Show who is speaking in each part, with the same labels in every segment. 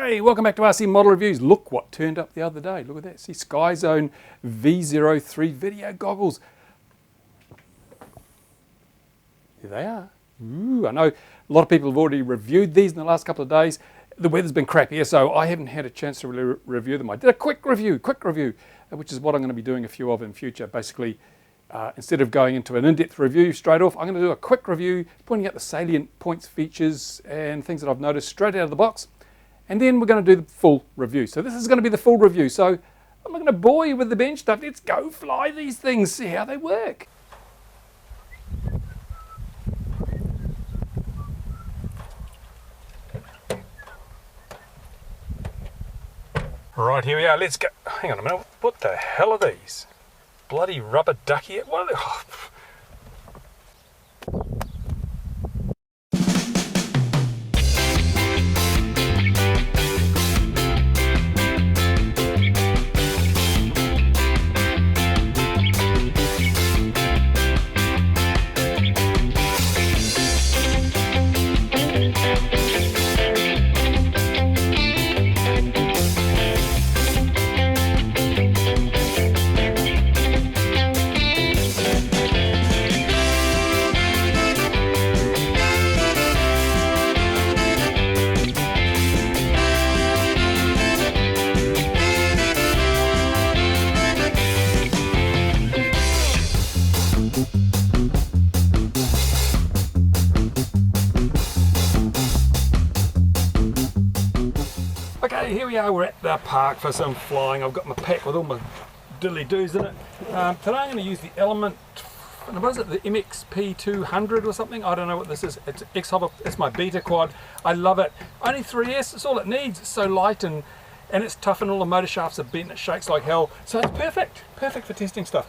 Speaker 1: Hey, welcome back to RC Model Reviews. Look what turned up the other day. Look at that. See, Skyzone V03 video goggles. Here they are. Ooh, I know a lot of people have already reviewed these in the last couple of days. The weather's been crappier, so I haven't had a chance to really review them. I did a quick review, which is what I'm going to be doing a few of in future. Basically, instead of going into an in-depth review straight off, I'm going to do a quick review, pointing out the salient points, features, and things that I've noticed straight out of the box. And then we're going to do the full review. So this is going to be the full review. So I'm not going to bore you with the bench stuff. Let's go fly these things, see how they work. Right, here we are. Let's go. Hang on a minute. What the hell are these? Bloody rubber ducky. What are they? Oh. Okay, here we are, we're at the park for some flying. I've got my pack with all my dilly-doos in it. Today I'm going to use the Element, what is it, the MXP200 or something? I don't know what this is. It's X-Hopper, it's my beta quad. I love it. Only 3S, it's all it needs. It's so light and it's tough and all the motor shafts are bent, it shakes like hell. So it's perfect for testing stuff.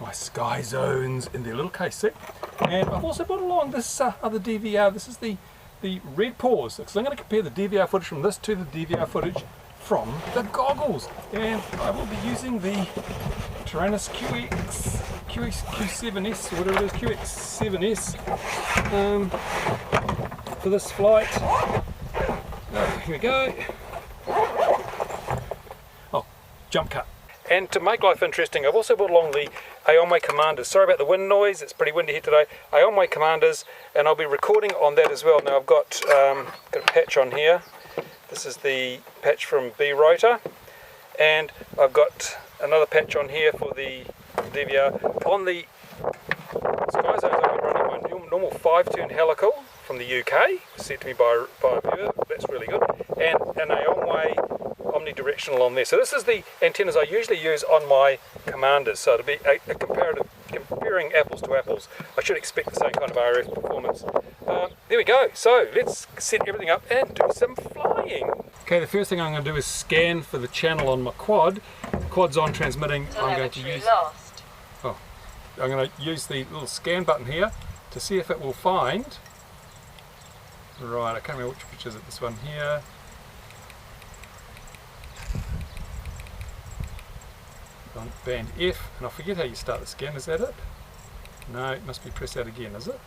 Speaker 1: My Sky Zones in their little case, see? And I've also brought along this other DVR. This is the red paws, because I'm going to compare the DVR footage from this to the DVR footage from the goggles, and I will be using the Tyrannus Q7S, or whatever it is, QX7S for this flight. Here we go. Oh, jump cut. And to make life interesting, I've also brought along the Ayewear Commanders. Sorry about the wind noise, it's pretty windy here today. Ayewear Commanders, and I'll be recording on that as well. Now I've got a patch on here. This is the patch from B-Rotor. And I've got another patch on here for the DVR. On the Skyzone, I've been running my normal 5-tune helical from the UK, sent to me by a viewer. That's really good. And an Ayewear omnidirectional on there. So this is the antennas I usually use on my Commanders. So to be a comparative, comparing apples to apples, I should expect the same kind of RF performance. There we go. So let's set everything up and do some flying. Okay, the first thing I'm going to do is scan for the channel on my quad. The quad's on transmitting. I'm going to use the little scan button here to see if it will find. Right, I can't remember which picture is it. This one here. On band F, and I forget how you start the scan. Is that it? No, it must be press that again, is it?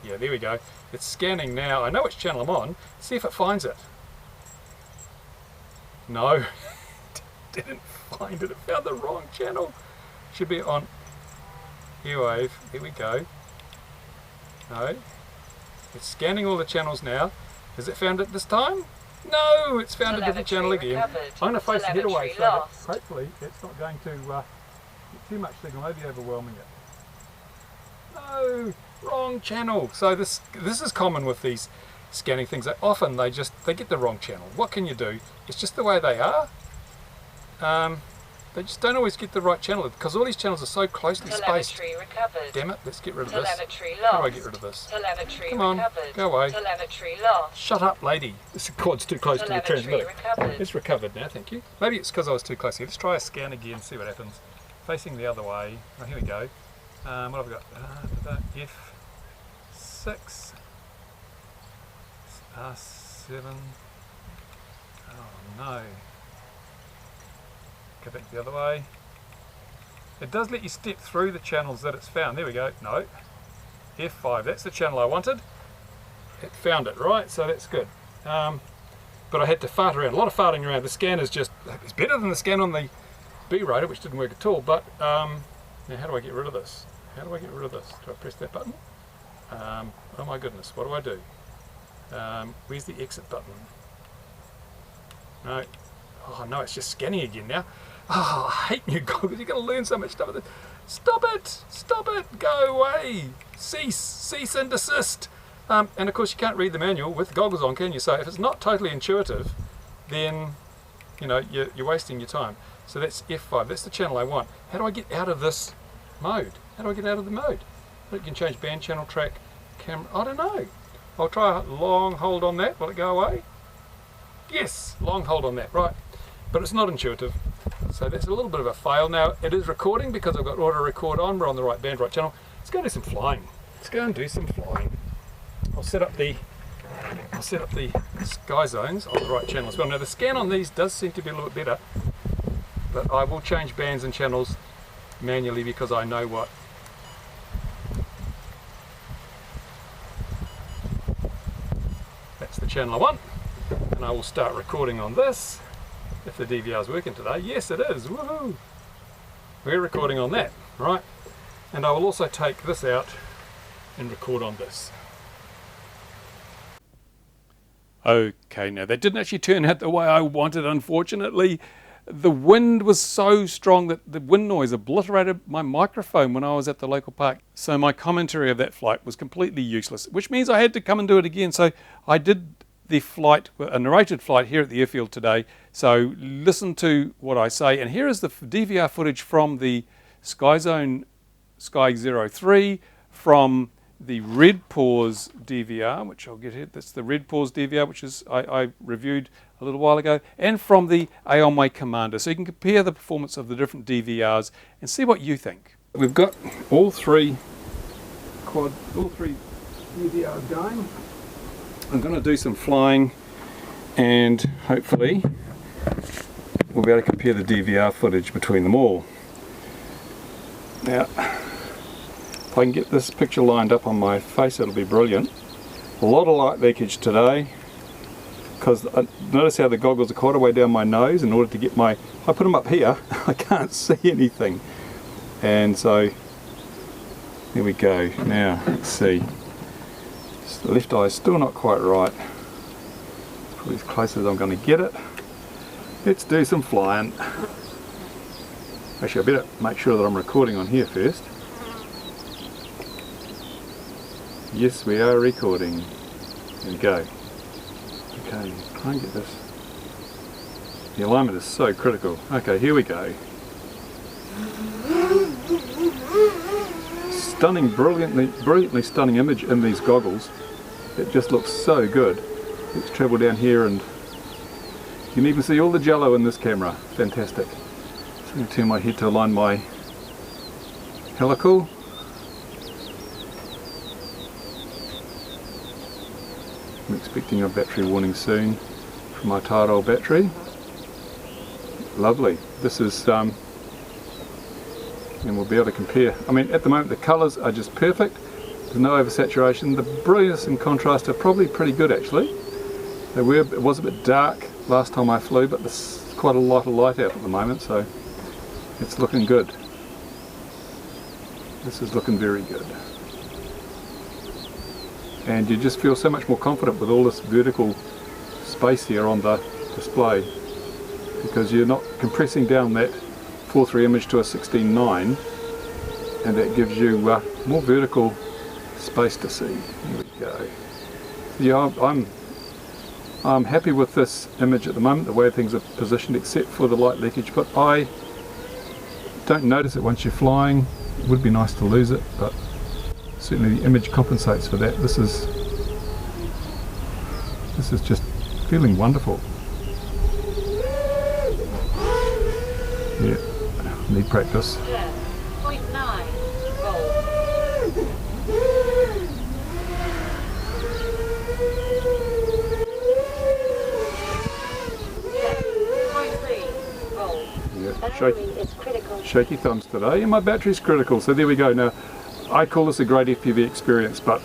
Speaker 1: Yeah, there we go. It's scanning now. I know which channel I'm on. See if it finds it. No, didn't find it. It found the wrong channel. Should be on Airwave. Here we go. No, it's scanning all the channels now. Has it found it this time? No, it's found a different channel again. I'm going to face the head away so that hopefully it's not going to get too much signal, maybe overwhelming it. No, wrong channel. So this is common with these scanning things. Often they get the wrong channel. What can you do? It's just the way they are. They just don't always get the right channel because all these channels are so closely spaced. Damn it, let's get rid of this. How do I get rid of this? Come on, go away. Shut up, lady. This quad's too close to the transmitter. It's recovered now, thank you. Maybe it's because I was too close here. Let's try a scan again, see what happens. Facing the other way. Oh, here we go. What have we got? F6. R7. Oh no. Go back the other way. It does let you step through the channels that it's found. There we go. No. F5. That's the channel I wanted. It found it, right? So that's good. but I had to fart around, a lot of farting around. The scan is just, it's better than the scan on the B-Radar, which didn't work at all. But now how do I get rid of this? How do I get rid of this? Do I press that button? Oh my goodness, what do I do? Where's the exit button? No. Oh no, it's just scanning again now. Oh, I hate new goggles. You're going to learn so much stuff with it. Stop it! Stop it! Go away! Cease! Cease and desist! And of course you can't read the manual with goggles on, can you? So if it's not totally intuitive, then you know you're wasting your time. So that's F5. That's the channel I want. How do I get out of this mode? How do I get out of the mode? You can change band, channel, track, camera. I don't know. I'll try a long hold on that. Will it go away? Yes, long hold on that. Right, but it's not intuitive. So that's a little bit of a fail. Now it is recording because I've got auto record on. We're on the right band, right channel. Let's go do some flying. Let's go and do some flying. I'll set up the sky zones on the right channel as well. Now the scan on these does seem to be a little bit better, but I will change bands and channels manually because I know what. That's the channel I want, and I will start recording on this. If the DVR is working today, yes it is, woohoo! We're recording on that, right? And I will also take this out and record on this. Okay, now that didn't actually turn out the way I wanted, unfortunately. The wind was so strong that the wind noise obliterated my microphone when I was at the local park. So my commentary of that flight was completely useless, which means I had to come and do it again. So I did the flight, a narrated flight here at the airfield today. So listen to what I say. And here is the DVR footage from the Skyzone SKY03, from the Red Pause DVR, which I'll get here. That's the Red Pause DVR, which is I reviewed a little while ago, and from the AonWay Commander. So you can compare the performance of the different DVRs and see what you think. We've got all three DVRs going. I'm going to do some flying, and hopefully we'll be able to compare the DVR footage between them all. Now, if I can get this picture lined up on my face, it'll be brilliant. A lot of light leakage today, because notice how the goggles are quite a way down my nose in order to get my, if I put them up here, I can't see anything. And so, here we go. Now, let's see. The left eye is still not quite right. Probably as close as I'm going to get it. Let's do some flying. Actually, I better make sure that I'm recording on here first. Yes, we are recording. There we go. Okay, try and get this. The alignment is so critical. Okay, here we go. Stunning, brilliantly stunning image in these goggles. It just looks so good. Let's travel down here, and you can even see all the jello in this camera. Fantastic. So I'm going to turn my head to align my helical. I'm expecting a battery warning soon from my tired old battery. Lovely. This is and we'll be able to compare. I mean, at the moment the colours are just perfect. There's no oversaturation. The brilliance and contrast are probably pretty good actually. It was a bit dark last time I flew, but there's quite a lot of light out at the moment, so it's looking good. This is looking very good. And you just feel so much more confident with all this vertical space here on the display, because you're not compressing down that 4:3 image to a 16:9, and that gives you more vertical space to see. Here we go. Yeah, I'm happy with this image at the moment, the way things are positioned, except for the light leakage, but I don't notice it once you're flying. It would be nice to lose it, but certainly the image compensates for that. This is just feeling wonderful. Yeah, need practice.
Speaker 2: 0.9 volt.
Speaker 1: Yeah, shaky thumbs today, and my battery's critical, so there we go. Now, I call this a great FPV experience, but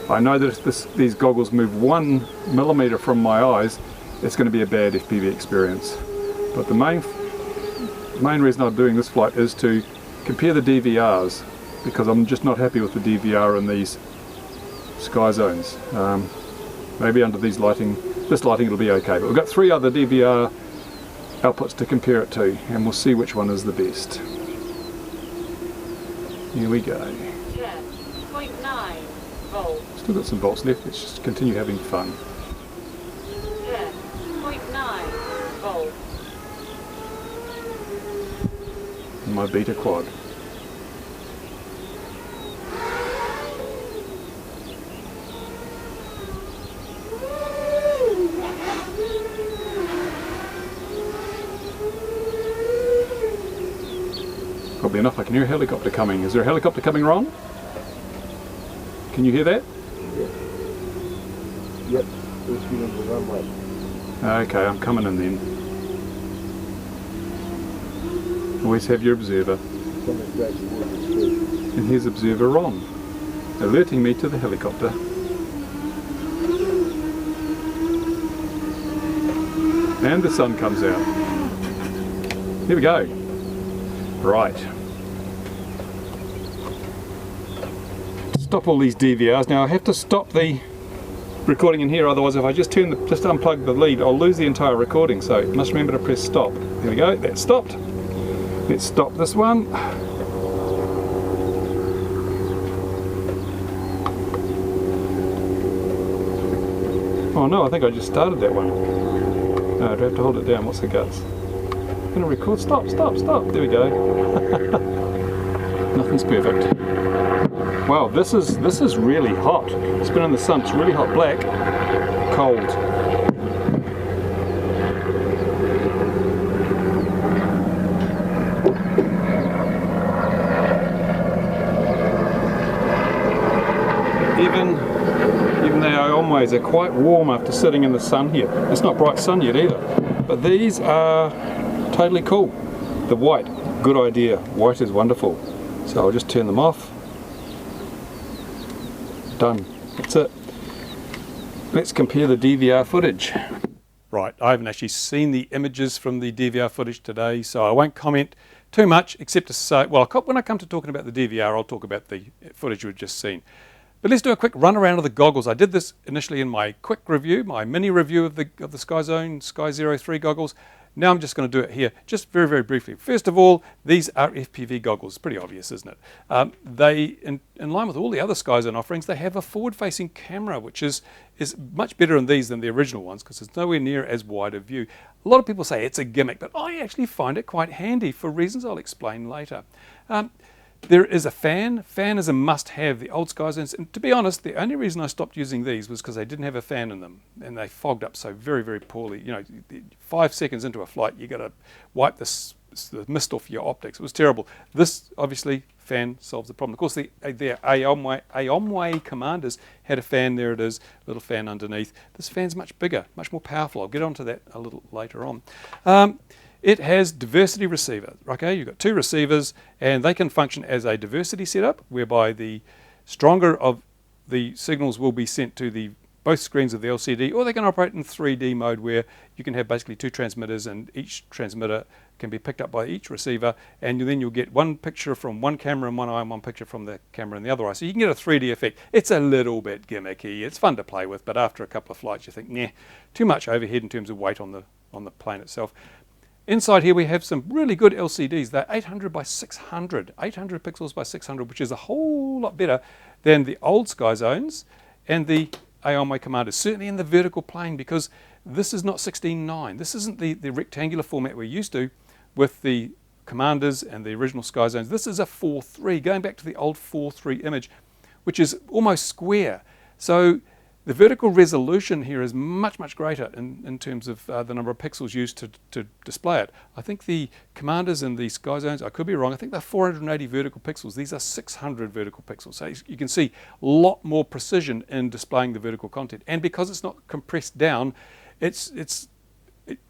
Speaker 1: I know that if these goggles move 1 millimeter from my eyes, it's going to be a bad FPV experience. But the main reason I'm doing this flight is to compare the DVRs, because I'm just not happy with the DVR in these Skyzones. Maybe under this lighting it'll be okay, but we've got 3 other DVR outputs to compare it to, and we'll see which one is the best. Here we go.
Speaker 2: 10.9 volts.
Speaker 1: Still got some volts left, let's just continue having fun.
Speaker 2: 10.9 volts.
Speaker 1: My beta quad. Probably enough, I can hear a helicopter coming. Is there a helicopter coming, Ron? Can you hear that?
Speaker 3: Yep, we're shooting the runway.
Speaker 1: Okay, I'm coming in then. Always have your observer. And here's observer Ron, alerting me to the helicopter. And the sun comes out. Here we go. Right. Stop all these DVRs. Now I have to stop the recording in here, otherwise if I just unplug the lead, I'll lose the entire recording. So you must remember to press stop. There we go, that's stopped. Let's stop this one. Oh no, I think I just started that one. No, do I have to hold it down? What's the guts? I'm going to record. Stop. There we go. Nothing's perfect. Wow, this is really hot. It's been in the sun. It's really hot. Black, cold. Even the Aomways are quite warm after sitting in the sun here. It's not bright sun yet either. But these are totally cool. The white, good idea. White is wonderful. So I'll just turn them off. Done. That's it. Let's compare the DVR footage. Right, I haven't actually seen the images from the DVR footage today, so I won't comment too much except to say, well, when I come to talking about the DVR, I'll talk about the footage we've just seen. But let's do a quick run around of the goggles. I did this initially in my quick review, my mini review of the Skyzone SKY03 goggles. Now I'm just going to do it here, just very, very briefly. First of all, these are FPV goggles. Pretty obvious, isn't it? They, in line with all the other Skyzone offerings, they have a forward-facing camera, which is much better in these than the original ones because it's nowhere near as wide a view. A lot of people say it's a gimmick, but I actually find it quite handy for reasons I'll explain later. There is a fan. Fan is a must-have. The old Skyzones, and to be honest, the only reason I stopped using these was because they didn't have a fan in them, and they fogged up so very, very poorly. You know, 5 seconds into a flight, you got to wipe the mist off your optics. It was terrible. This obviously fan solves the problem. Of course, the Aomway Commanders had a fan. There it is, little fan underneath. This fan's much bigger, much more powerful. I'll get onto that a little later on. It has diversity receiver. Okay, you've got 2 receivers and they can function as a diversity setup whereby the stronger of the signals will be sent to both screens of the LCD, or they can operate in 3D mode where you can have basically 2 transmitters and each transmitter can be picked up by each receiver, and then you'll get one picture from one camera in one eye and one picture from the camera in the other eye. So you can get a 3D effect. It's a little bit gimmicky. It's fun to play with, but after a couple of flights you think, nah, too much overhead in terms of weight on the plane itself. Inside here we have some really good LCDs. They're 800 by 600, 800 pixels by 600, which is a whole lot better than the old Skyzones and the Aomway Commanders, certainly in the vertical plane, because this is not 16:9. This isn't the rectangular format we're used to with the Commanders and the original Skyzones. This is a 4:3, going back to the old 4:3 image, which is almost square. So the vertical resolution here is much, much greater in terms of the number of pixels used to display it. I think the Commanders and the Skyzones, I could be wrong, I think they're 480 vertical pixels. These are 600 vertical pixels. So you can see a lot more precision in displaying the vertical content. And because it's not compressed down,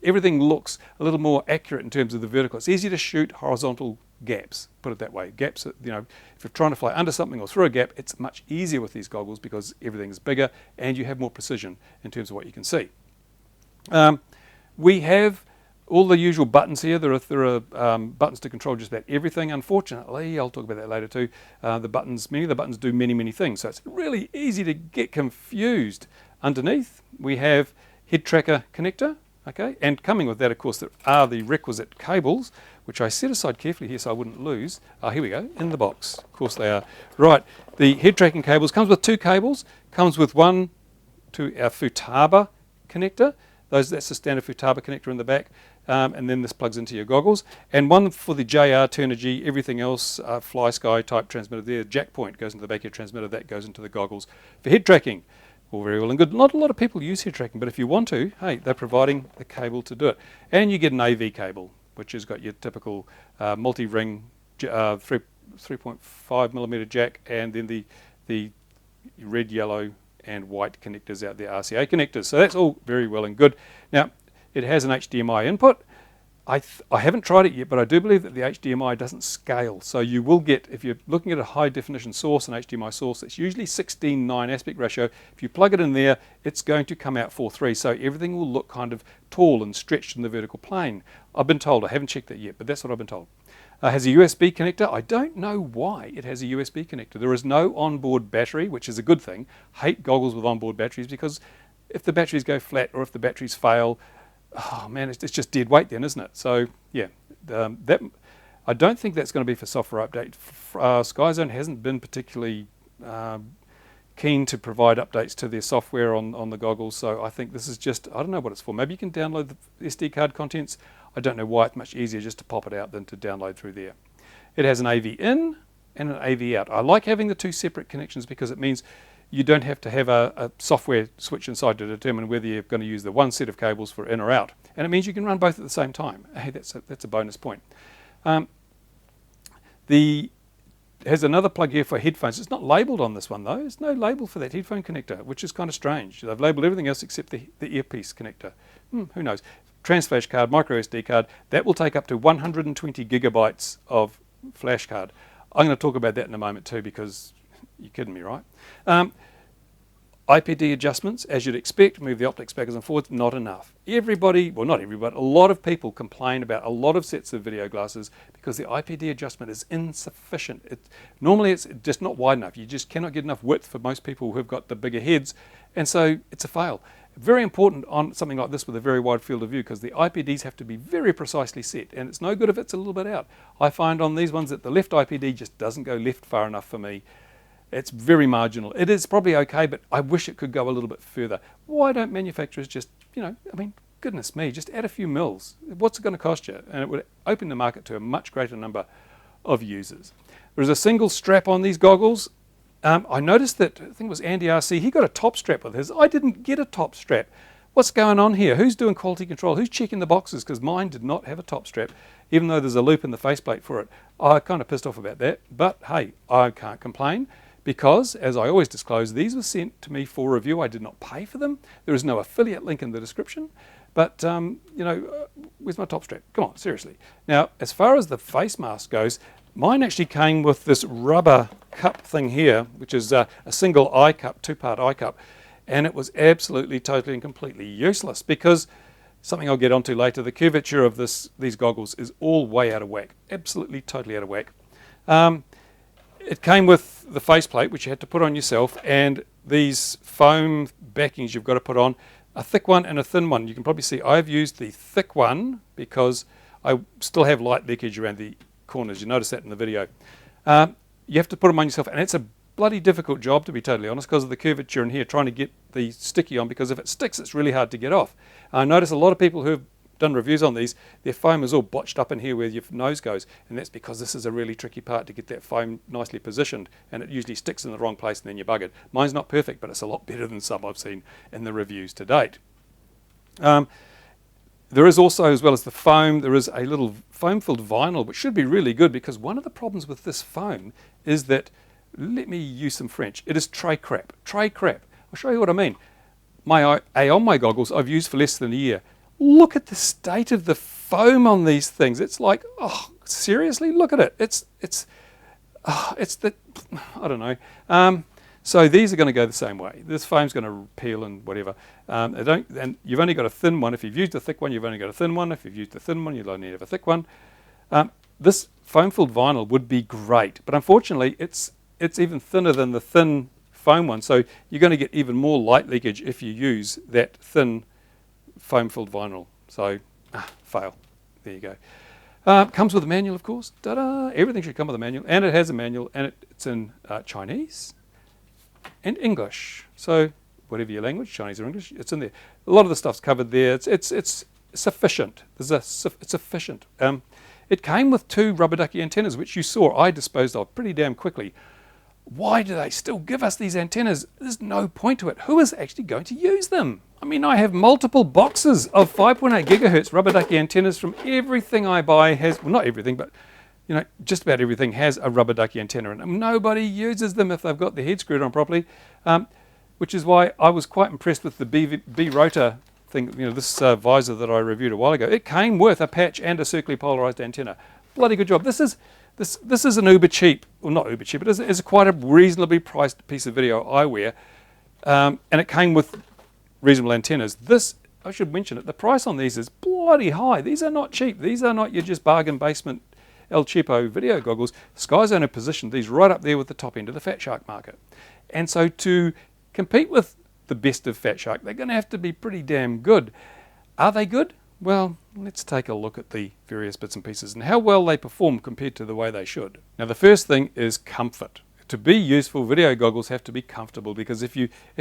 Speaker 1: everything looks a little more accurate in terms of the vertical. It's easier to shoot horizontal gaps, put it that way. Gaps, you know, if you're trying to fly under something or through a gap, it's much easier with these goggles because everything is bigger and you have more precision in terms of what you can see. We have all the usual buttons here. There are buttons to control just about everything. Unfortunately, I'll talk about that later too. Many of the buttons do many things, so it's really easy to get confused. Underneath, we have head tracker connector. Okay, and coming with that, of course, there are the requisite cables, which I set aside carefully here so I wouldn't lose. Here we go, in the box. Of course they are. Right, the head tracking cables comes with 2 cables. Comes with one to our Futaba connector. That's the standard Futaba connector in the back. And then this plugs into your goggles. And one for the JR, Turnigy, everything else, Fly Sky type transmitter there. Jack point goes into the back of your transmitter. That goes into the goggles. For head tracking, all very well and good. Not a lot of people use head tracking, but if you want to, hey, they're providing the cable to do it. And you get an AV cable, which has got your typical multi-ring 3.5 millimeter jack, and then the red, yellow, and white connectors out there, RCA connectors. So that's all very well and good. Now, it has an HDMI input. I haven't tried it yet, but I do believe that the HDMI doesn't scale. So you will get, if you're looking at a high definition source, an HDMI source, it's usually 16:9 aspect ratio. If you plug it in there, it's going to come out 4:3. So everything will look kind of tall and stretched in the vertical plane. I've been told, I haven't checked that yet, but that's what I've been told. Has a USB connector. I don't know why it has a USB connector. There is no onboard battery, which is a good thing. Hate goggles with onboard batteries, because if the batteries go flat or if the batteries fail, oh man, it's just dead weight then, isn't it? So yeah, I don't think that's going to be for software update. Skyzone hasn't been particularly keen to provide updates to their software on the goggles, so I think this is just, I don't know what it's for. Maybe you can download the SD card contents. I don't know why. It's much easier just to pop it out than to download through there. It has an AV in and an AV out. I like having the 2 separate connections because it means you don't have to have a software switch inside to determine whether you're going to use the one set of cables for in or out. And it means you can run both at the same time. Hey, that's a bonus point. It has another plug here for headphones. It's not labelled on this one though. There's no label for that headphone connector, which is kind of strange. They've labelled everything else except the earpiece connector. Who knows? Transflash card, micro SD card. That will take up to 120 gigabytes of flash card. I'm going to talk about that in a moment too, because you're kidding me, right? IPD adjustments, as you'd expect, move the optics backwards and forwards, not enough. Everybody, well not everybody, a lot of people complain about a lot of sets of video glasses because the IPD adjustment is insufficient. Normally it's just not wide enough. You just cannot get enough width for most people who've got the bigger heads, and so it's a fail. Very important on something like this with a very wide field of view, because the IPDs have to be very precisely set, and it's no good if it's a little bit out. I find on these ones that the left IPD just doesn't go left far enough for me. It's very marginal. It is probably okay, but I wish it could go a little bit further. Why don't manufacturers just, I mean, goodness me, just add a few mils. What's it going to cost you? And it would open the market to a much greater number of users. There's a single strap on these goggles. I noticed that, I think it was AndyRC, he got a top strap with his. I didn't get a top strap. What's going on here? Who's doing quality control? Who's checking the boxes? Because mine did not have a top strap, even though there's a loop in the faceplate for it. I'm kind of pissed off about that, but hey, I can't complain. Because, as I always disclose, these were sent to me for review. I did not pay for them. There is no affiliate link in the description. But, where's my top strap? Come on, seriously. Now, as far as the face mask goes, mine actually came with this rubber cup thing here, which is a single eye cup, 2-part eye cup. And it was absolutely, totally and completely useless because, something I'll get onto later, the curvature of these goggles is all way out of whack. Absolutely, totally out of whack. It came with the faceplate, which you had to put on yourself, and these foam backings you've got to put on, a thick one and a thin one. You can probably see I've used the thick one because I still have light leakage around the corners. You notice that in the video. You have to put them on yourself, and it's a bloody difficult job, to be totally honest, because of the curvature in here, trying to get the sticky on, because if it sticks, it's really hard to get off. I notice a lot of people who've done reviews on these, their foam is all botched up in here where your nose goes, and that's because this is a really tricky part to get that foam nicely positioned, and it usually sticks in the wrong place and then you're buggered. Mine's not perfect, but it's a lot better than some I've seen in the reviews to date. There is also, as well as the foam, there is a little foam-filled vinyl, which should be really good, because one of the problems with this foam is that, let me use some French, it is tray crap. Tray crap. I'll show you what I mean. My AOMI goggles I've used for less than a year. Look at the state of the foam on these things. It's like, oh, seriously, look at it. It's the, I don't know. So these are going to go the same way. This foam's going to peel and whatever. And you've only got a thin one. If you've used a thick one, you've only got a thin one. If you've used a thin one, you'll only have a thick one. This foam-filled vinyl would be great, but unfortunately, it's even thinner than the thin foam one. So you're going to get even more light leakage if you use that thin foam-filled vinyl. So fail. There you go. Comes with a manual, of course. Ta-da! Everything should come with a manual, and it has a manual, and it's in Chinese and English. So whatever your language, Chinese or English, it's in there. A lot of the stuff's covered there. It's sufficient. It's sufficient. It came with 2 rubber ducky antennas, which you saw I disposed of pretty damn quickly. Why do they still give us these antennas? There's no point to it. Who is actually going to use them? I mean, I have multiple boxes of 5.8 gigahertz rubber ducky antennas from everything I buy has, well, not everything, but you know, just about everything has a rubber ducky antenna in it. Nobody uses them if they've got the head screwed on properly, which is why I was quite impressed with the B rotor thing, you know, this visor that I reviewed a while ago. It came with a patch and a circularly polarized antenna. Bloody good job. This is an uber cheap, well, not uber cheap, but it's quite a reasonably priced piece of video eyewear, and it came with reasonable antennas. This, I should mention it, the price on these is bloody high. These are not cheap. These are not your just bargain basement El Cheapo video goggles. Skyzone have positioned these right up there with the top end of the Fatshark market. And so to compete with the best of Fatshark, they're going to have to be pretty damn good. Are they good? Well, let's take a look at the various bits and pieces and how well they perform compared to the way they should. Now, the first thing is comfort. To be useful, video goggles have to be comfortable, because if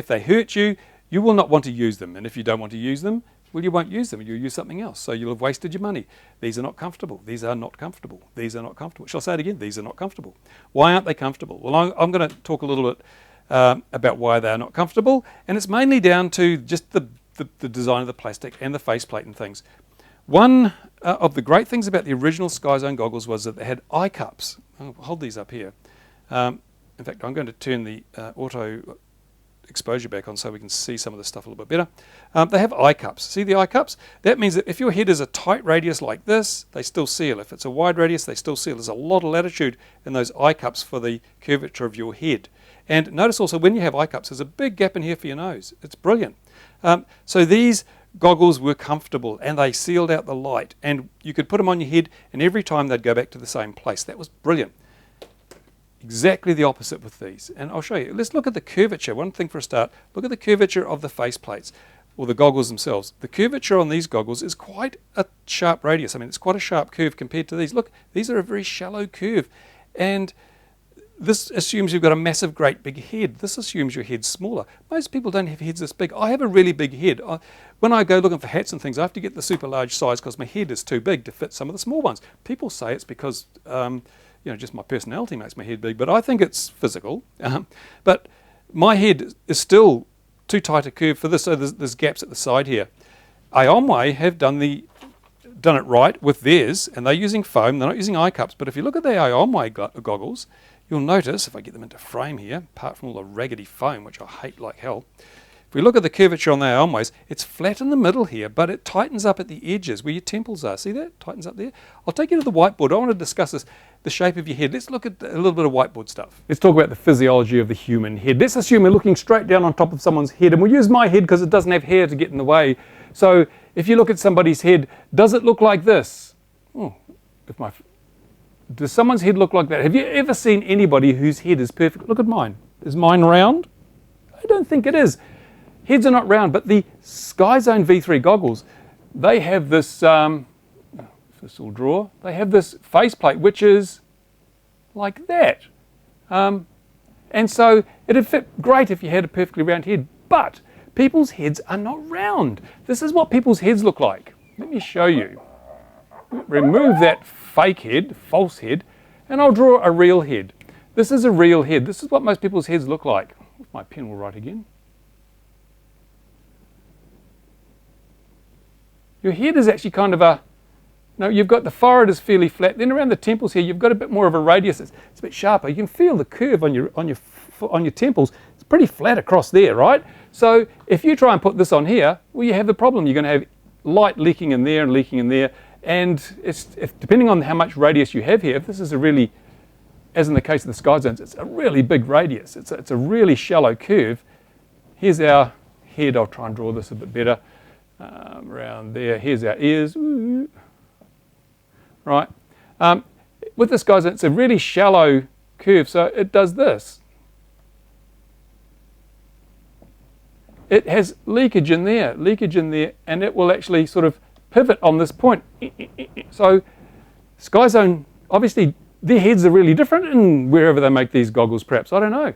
Speaker 1: they hurt you, you will not want to use them. And if you don't want to use them, well, you won't use them. You'll use something else. So you'll have wasted your money. These are not comfortable. These are not comfortable. These are not comfortable. Shall I say it again? These are not comfortable. Why aren't they comfortable? Well, I'm going to talk a little bit about why they are not comfortable. And it's mainly down to just the design of the plastic and the faceplate and things. One of the great things about the original Skyzone goggles was that they had eye cups. I'll hold these up here. In fact, I'm going to turn the auto exposure back on so we can see some of the stuff a little bit better. They have eye cups. See the eye cups? That means that if your head is a tight radius like this, they still seal. If it's a wide radius, they still seal. There's a lot of latitude in those eye cups for the curvature of your head. And notice also when you have eye cups, there's a big gap in here for your nose. It's brilliant. So these goggles were comfortable and they sealed out the light, and you could put them on your head and every time they'd go back to the same place. That was brilliant. Exactly the opposite with these, and I'll show you. Let's look at the curvature. One thing for a start, look at the curvature of the face plates or the goggles themselves. The curvature on these goggles is quite a sharp radius. I mean, it's quite a sharp curve compared to these. Look, these are a very shallow curve, and this assumes you've got a massive, great big head. This assumes your head's smaller. Most people don't have heads this big. I have a really big head. When I go looking for hats and things, I have to get the super large size because my head is too big to fit some of the small ones. People say it's because you know, just my personality makes my head big, but I think it's physical. But my head is still too tight a curve for this, so there's gaps at the side here. Ayewear have done it right with theirs, and they're using foam. They're not using eye cups. But if you look at the Ayewear goggles, you'll notice, if I get them into frame here, apart from all the raggedy foam, which I hate like hell, if we look at the curvature on the Ayewears, it's flat in the middle here, but it tightens up at the edges where your temples are. See that? Tightens up there. I'll take you to the whiteboard. I want to discuss this, the shape of your head. Let's look at a little bit of whiteboard stuff. Let's talk about the physiology of the human head. Let's assume we're looking straight down on top of someone's head, and we'll use my head because it doesn't have hair to get in the way. So if you look at somebody's head, does it look like this? Oh, does someone's head look like that? Have you ever seen anybody whose head is perfect? Look at mine. Is mine round? I don't think it is. Heads are not round, but the Skyzone V3 goggles, they have this, this will draw, they have this faceplate which is like that. And so it'd fit great if you had a perfectly round head, but people's heads are not round. This is what people's heads look like. Let me show you. Remove that fake head, false head, and I'll draw a real head. This is a real head. This is what most people's heads look like. My pen will write again. Your head is actually kind of you've got the forehead is fairly flat. Then around the temples here, you've got a bit more of a radius. It's a bit sharper. You can feel the curve on your temples. It's pretty flat across there, right? So if you try and put this on here, well, you have the problem. You're going to have light leaking in there and leaking in there. And depending on how much radius you have here, if this is a really as in the case of the Skyzones, it's a really big radius. It's a really shallow curve. Here's our head. I'll try and draw this a bit better. Around there. Here's our ears. Ooh. Right. With the Skyzone, it's a really shallow curve, so it does this. It has leakage in there, and it will actually sort of pivot on this point. So Skyzone, obviously, their heads are really different in wherever they make these goggles, perhaps. I don't know.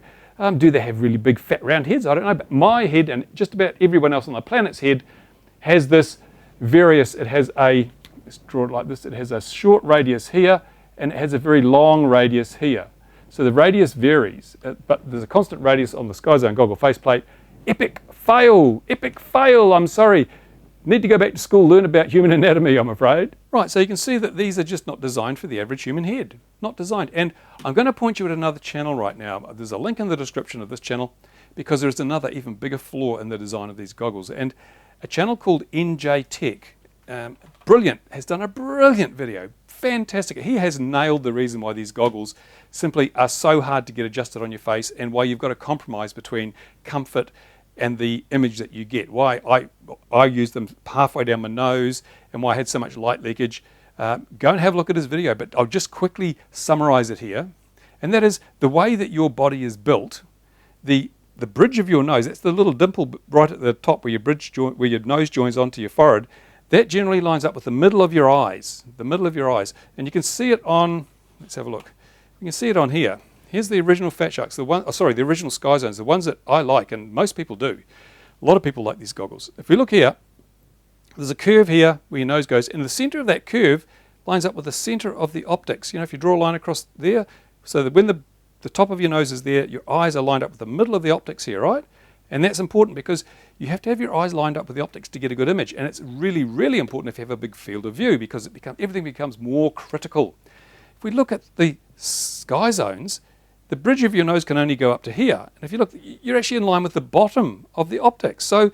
Speaker 1: Do they have really big, fat, round heads? I don't know. But my head, and just about everyone else on the planet's head, has this various, it has a, let's draw it like this, it has a short radius here, and it has a very long radius here. So the radius varies, but there's a constant radius on the Skyzone goggle faceplate. Epic fail, I'm sorry. Need to go back to school, learn about human anatomy, I'm afraid. Right, so you can see that these are just not designed for the average human head. Not designed. And I'm going to point you at another channel right now. There's a link in the description of this channel because there's another even bigger flaw in the design of these goggles. And a channel called NJTech, brilliant, has done a brilliant video. Fantastic. He has nailed the reason why these goggles simply are so hard to get adjusted on your face and why you've got a compromise between comfort and the image that you get. Why I use them halfway down my nose and why I had so much light leakage. Go and have a look at his video, but I'll just quickly summarize it here. And that is the way that your body is built, the bridge of your nose, that's the little dimple right at the top where your nose joins onto your forehead, that generally lines up with the middle of your eyes, And you can see it on, let's have a look. You can see it on here. Here's the original Fatsharks, the original Skyzones, the ones that I like, and most people do. A lot of people like these goggles. If we look here, there's a curve here where your nose goes, and the center of that curve lines up with the center of the optics. You know, if you draw a line across there, so that when the top of your nose is there, your eyes are lined up with the middle of the optics here, right? And that's important because you have to have your eyes lined up with the optics to get a good image. And it's really, really important if you have a big field of view because everything becomes more critical. If we look at the Skyzones, the bridge of your nose can only go up to here. And if you look, you're actually in line with the bottom of the optics. So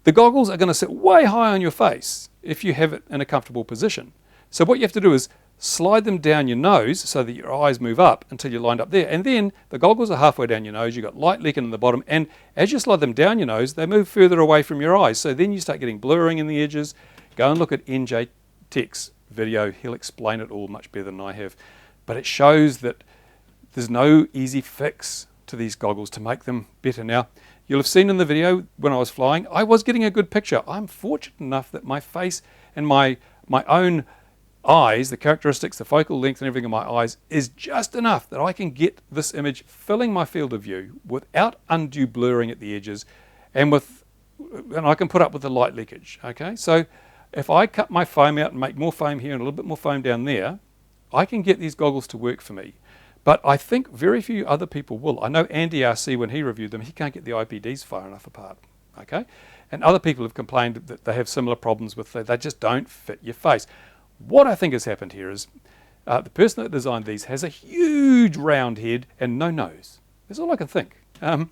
Speaker 1: the goggles are going to sit way high on your face if you have it in a comfortable position. So what you have to do is slide them down your nose so that your eyes move up until you're lined up there. And then the goggles are halfway down your nose. You've got light leaking in the bottom. And as you slide them down your nose, they move further away from your eyes. So then you start getting blurring in the edges. Go and look at NJTech's video. He'll explain it all much better than I have. But it shows that there's no easy fix to these goggles to make them better. Now, you'll have seen in the video when I was flying, I was getting a good picture. I'm fortunate enough that my face and my own eyes, the characteristics, the focal length and everything in my eyes is just enough that I can get this image filling my field of view without undue blurring at the edges and I can put up with the light leakage, okay? So if I cut my foam out and make more foam here and a little bit more foam down there, I can get these goggles to work for me. But I think very few other people will. I know AndyRC, when he reviewed them, he can't get the IPDs far enough apart, okay? And other people have complained that they have similar problems with they just don't fit your face. What I think has happened here is the person that designed these has a huge round head and no nose. That's all I can think. And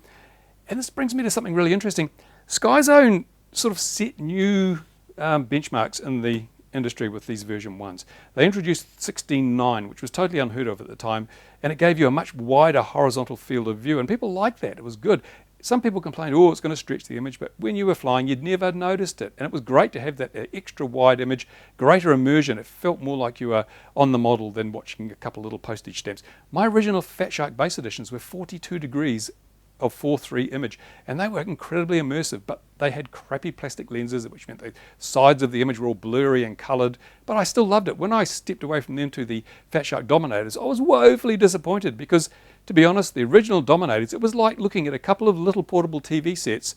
Speaker 1: this brings me to something really interesting. Skyzone sort of set new benchmarks in the industry with these version 1s. They introduced 16:9, which was totally unheard of at the time, and it gave you a much wider horizontal field of view, and people liked that. It was good. Some people complained, oh, it's going to stretch the image, but when you were flying, you'd never noticed it. And it was great to have that extra wide image, greater immersion. It felt more like you were on the model than watching a couple of little postage stamps. My original Fatshark base editions were 42 degrees of 4:3 image, and they were incredibly immersive, but they had crappy plastic lenses, which meant the sides of the image were all blurry and coloured, but I still loved it. When I stepped away from them to the Fatshark Dominators, I was woefully disappointed because, to be honest, the original Dominators, it was like looking at a couple of little portable TV sets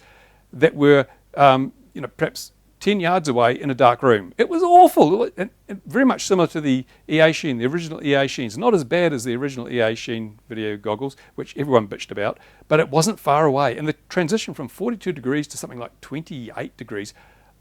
Speaker 1: that were, perhaps 10 yards away in a dark room. It was awful, and very much similar to the EA Sheen, the original EA Sheens. Not as bad as the original EA Sheen video goggles, which everyone bitched about, but it wasn't far away. And the transition from 42 degrees to something like 28 degrees,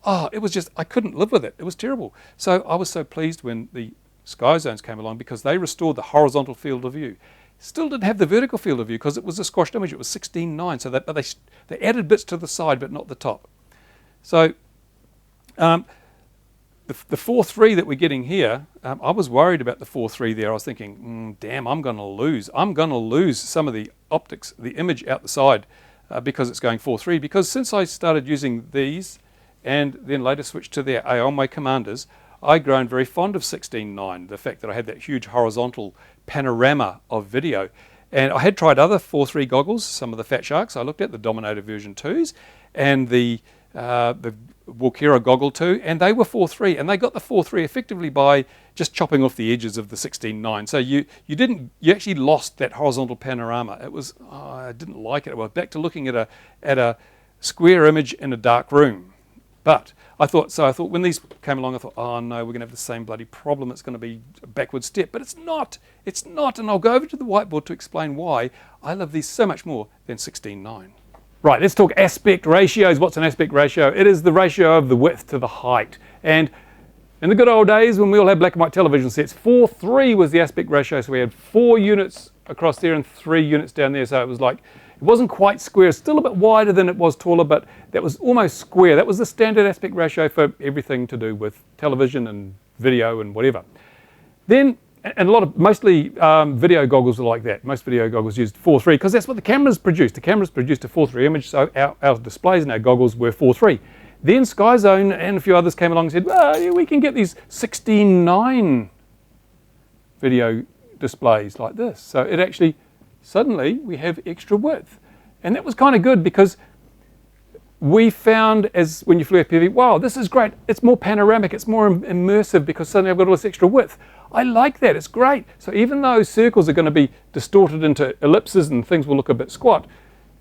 Speaker 1: it was just, I couldn't live with it. It was terrible. So I was so pleased when the Skyzones came along because they restored the horizontal field of view. Still didn't have the vertical field of view because it was a squashed image. It was 16:9, so they added bits to the side but not the top. So the 4.3 that we're getting here, I was worried about the 4.3 there. I was thinking, damn, I'm going to lose. I'm going to lose some of the optics, the image out the side, because it's going 4.3. Because since I started using these and then later switched to the Aomai commanders, I've grown very fond of 16:9, the fact that I had that huge horizontal panorama of video. And I had tried other 4.3 goggles, some of the Fatsharks I looked at, the Dominator version 2s, and the Walkera Goggle 2, and they were 4.3, and they got the 4.3 effectively by just chopping off the edges of the 16:9. So you actually lost that horizontal panorama. It was, I didn't like it. I was back to looking at a square image in a dark room. But I thought when these came along, I thought, oh no, we're going to have the same bloody problem. It's going to be a backward step. But it's not, and I'll go over to the whiteboard to explain why I love these so much more than 16:9. Right, let's talk aspect ratios. What's an aspect ratio? It is the ratio of the width to the height. And in the good old days when we all had black and white television sets, 4:3 was the aspect ratio. So we had 4 units across there and 3 units down there. So it was like, it wasn't quite square, still a bit wider than it was taller, but that was almost square. That was the standard aspect ratio for everything to do with television and video and whatever. Then, and mostly video goggles are like that. Most video goggles used 4:3 because that's what the cameras produced. The cameras produced a 4:3 image, so our displays and our goggles were 4:3. Then Skyzone and a few others came along and said, well, yeah, we can get these 16:9 video displays like this. So it actually, suddenly we have extra width. And that was kind of good because we found, as when you flew FPV, wow, this is great. It's more panoramic, it's more immersive because suddenly I've got all this extra width. I like that, it's great. So even though circles are going to be distorted into ellipses and things will look a bit squat,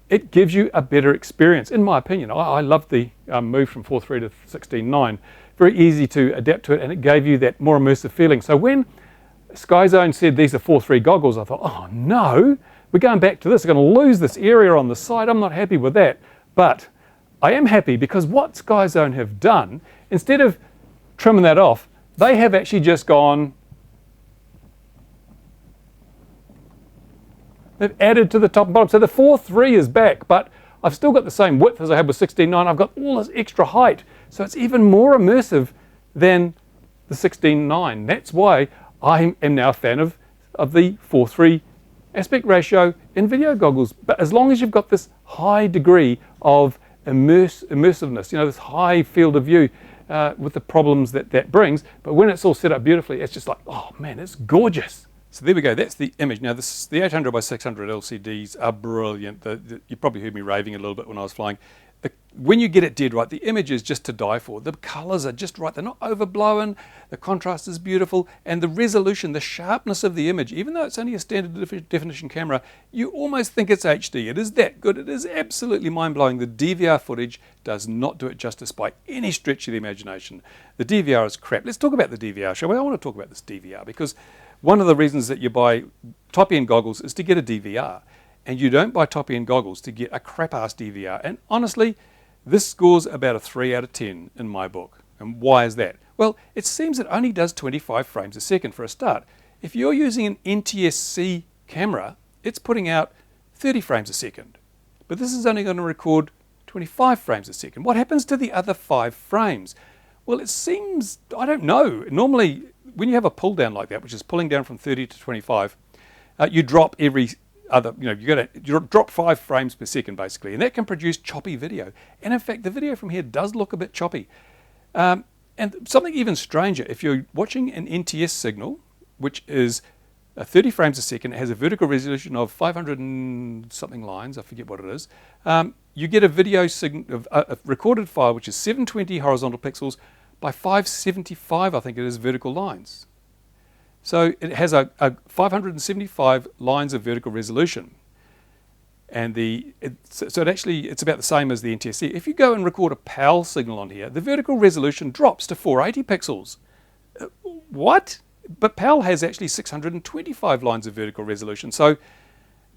Speaker 1: it gives you a better experience, in my opinion. I love the move from 4.3 to 16.9. Very easy to adapt to it, and it gave you that more immersive feeling. So when Skyzone said these are 4.3 goggles, I thought, oh no, we're going back to this. We're going to lose this area on the side. I'm not happy with that. But I am happy because what Skyzone have done, instead of trimming that off, they have actually just gone, they've added to the top and bottom. So the 4.3 is back, but I've still got the same width as I had with 16.9. I've got all this extra height. So it's even more immersive than the 16.9. That's why I am now a fan of the 4.3 aspect ratio in video goggles. But as long as you've got this high degree of immersiveness, you know, this high field of view with the problems that brings, but when it's all set up beautifully, it's just like, oh man, it's gorgeous. So there we go, that's the image. Now the 800 by 600 LCDs are brilliant. You probably heard me raving a little bit when I was flying. When you get it dead right, the image is just to die for. The colors are just right, they're not overblown, the contrast is beautiful, and the resolution, the sharpness of the image, even though it's only a standard definition camera, you almost think it's HD. It is that good, it is absolutely mind-blowing. The DVR footage does not do it justice by any stretch of the imagination. The DVR is crap. Let's talk about the DVR, shall we? I want to talk about this DVR because one of the reasons that you buy top-end goggles is to get a DVR. And you don't buy top-end goggles to get a crap-ass DVR. And honestly, this scores about a 3 out of 10 in my book. And why is that? Well, it seems it only does 25 frames a second for a start. If you're using an NTSC camera, it's putting out 30 frames a second. But this is only going to record 25 frames a second. What happens to the other 5 frames? Well, it seems, I don't know. Normally, when you have a pull down like that, which is pulling down from 30 to 25, you drop every other, you drop 5 frames per second basically, and that can produce choppy video. And in fact, the video from here does look a bit choppy. And something even stranger, if you're watching an NTS signal, which is 30 frames a second, it has a vertical resolution of 500 and something lines, I forget what it is, you get a video signal, a recorded file which is 720 horizontal pixels by 575, I think it is, vertical lines. So it has a 575 lines of vertical resolution. And it's about the same as the NTSC. If you go and record a PAL signal on here, the vertical resolution drops to 480 pixels. What? But PAL has actually 625 lines of vertical resolution. So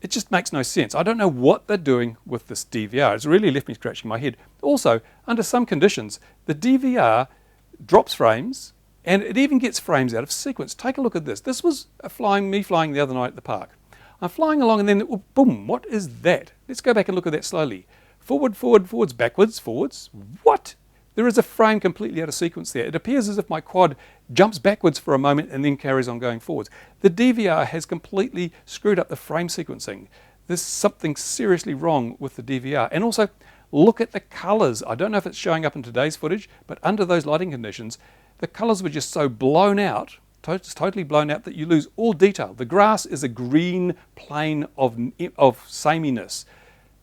Speaker 1: it just makes no sense. I don't know what they're doing with this DVR. It's really left me scratching my head. Also, under some conditions, the DVR drops frames, and it even gets frames out of sequence. Take a look at this. This was me flying the other night at the park. I'm flying along and then, boom, what is that? Let's go back and look at that slowly. Forward, forward, forwards, backwards, forwards. What? There is a frame completely out of sequence there. It appears as if my quad jumps backwards for a moment and then carries on going forwards. The DVR has completely screwed up the frame sequencing. There's something seriously wrong with the DVR. And also, look at the colors. I don't know if it's showing up in today's footage, but under those lighting conditions, the colors were just so blown out, totally blown out, that you lose all detail. The grass is a green plane of sameness.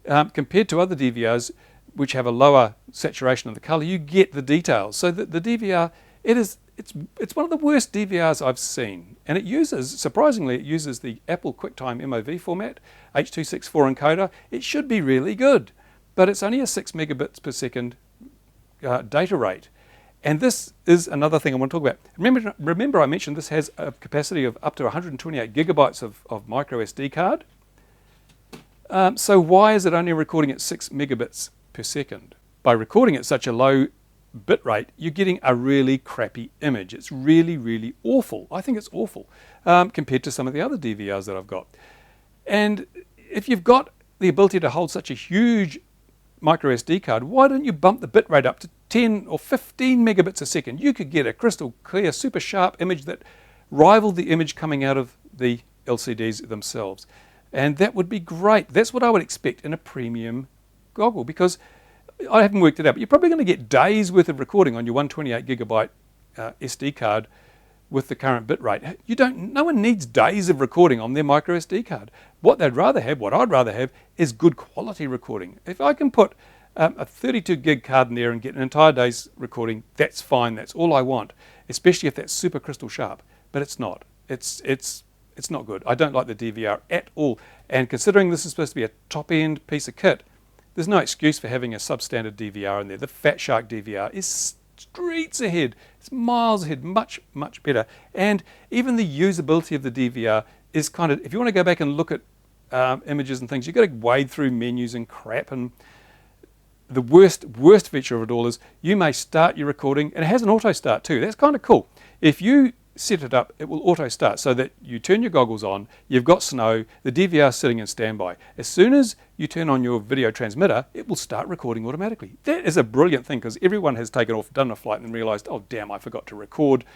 Speaker 1: Compared to other DVRs, which have a lower saturation of the color, you get the details. So the DVR, it's one of the worst DVRs I've seen. And it uses, surprisingly, it uses the Apple QuickTime MOV format, H.264 encoder. It should be really good, but it's only a 6 megabits per second data rate. And this is another thing I want to talk about. Remember I mentioned this has a capacity of up to 128 gigabytes of micro SD card. So why is it only recording at 6 megabits per second? By recording at such a low bit rate, you're getting a really crappy image. It's really, really awful. I think it's awful compared to some of the other DVRs that I've got. And if you've got the ability to hold such a huge micro SD card, why don't you bump the bit rate up to 10 or 15 megabits a second? You could get a crystal clear, super sharp image that rivaled the image coming out of the LCDs themselves. And that would be great. That's what I would expect in a premium goggle, because I haven't worked it out, but you're probably going to get days worth of recording on your 128 gigabyte SD card with the current bit rate. No one needs days of recording on their micro SD card. What I'd rather have is good quality recording. If I can put a 32 gig card in there and get an entire day's recording, that's fine. That's all I want, especially if that's super crystal sharp. But it's not. It's not good. I don't like the DVR at all. And considering this is supposed to be a top-end piece of kit, there's no excuse for having a substandard DVR in there. The Fatshark DVR is streets ahead. It's miles ahead, much, much better. And even the usability of the DVR is kind of, if you want to go back and look at images and things, you've got to wade through menus and crap. And the worst feature of it all is you may start your recording, and it has an auto start too. That's kind of cool. If you set it up, it will auto start so that you turn your goggles on, you've got snow, the DVR is sitting in standby. As soon as you turn on your video transmitter, it will start recording automatically. That is a brilliant thing, because everyone has taken off, done a flight, and realized, oh damn, I forgot to record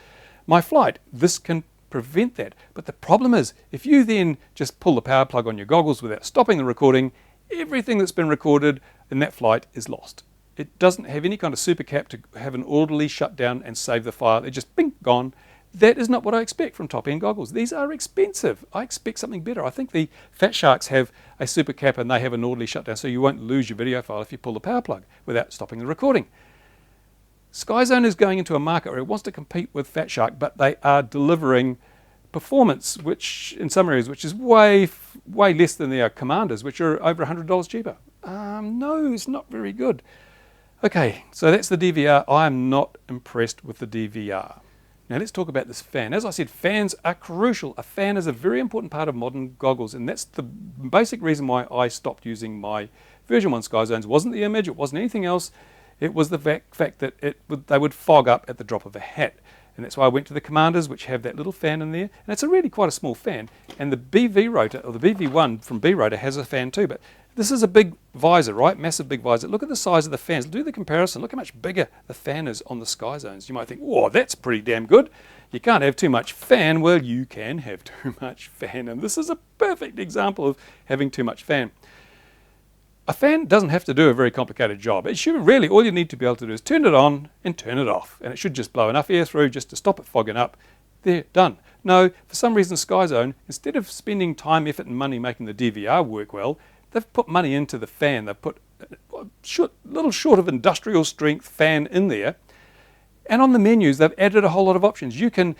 Speaker 1: my flight. This can prevent that. But the problem is, if you then just pull the power plug on your goggles without stopping the recording, everything that's been recorded in that flight is lost. It doesn't have any kind of super cap to have an orderly shutdown and save the file. It just, bing, gone. That is not what I expect from top-end goggles. These are expensive. I expect something better. I think the Fatsharks have a super cap and they have an orderly shutdown, so you won't lose your video file if you pull the power plug without stopping the recording. Skyzone is going into a market where it wants to compete with Fatshark, but they are delivering performance, which in some areas, which is way less than their Commanders, which are over $100 cheaper. No, it's not very good. Okay, so that's the DVR. I am not impressed with the DVR. Now let's talk about this fan. As I said, fans are crucial. A fan is a very important part of modern goggles, and that's the basic reason why I stopped using my version 1 Skyzones. It wasn't the image, it wasn't anything else. It was the fact that they would fog up at the drop of a hat. And that's why I went to the Commanders, which have that little fan in there. And it's quite a small fan. And the BV rotor, or the BV1 from B-Rotor, has a fan too. But this is a big visor, right? Massive big visor. Look at the size of the fans. Do the comparison. Look how much bigger the fan is on the Skyzones. You might think, whoa, that's pretty damn good. You can't have too much fan. Well, you can have too much fan. And this is a perfect example of having too much fan. A fan doesn't have to do a very complicated job. It should really, all you need to be able to do is turn it on and turn it off. And it should just blow enough air through just to stop it fogging up. There, done. No, for some reason Skyzone, instead of spending time, effort and money making the DVR work well, they've put money into the fan. They've put a little short of industrial strength fan in there. And on the menus, they've added a whole lot of options. You can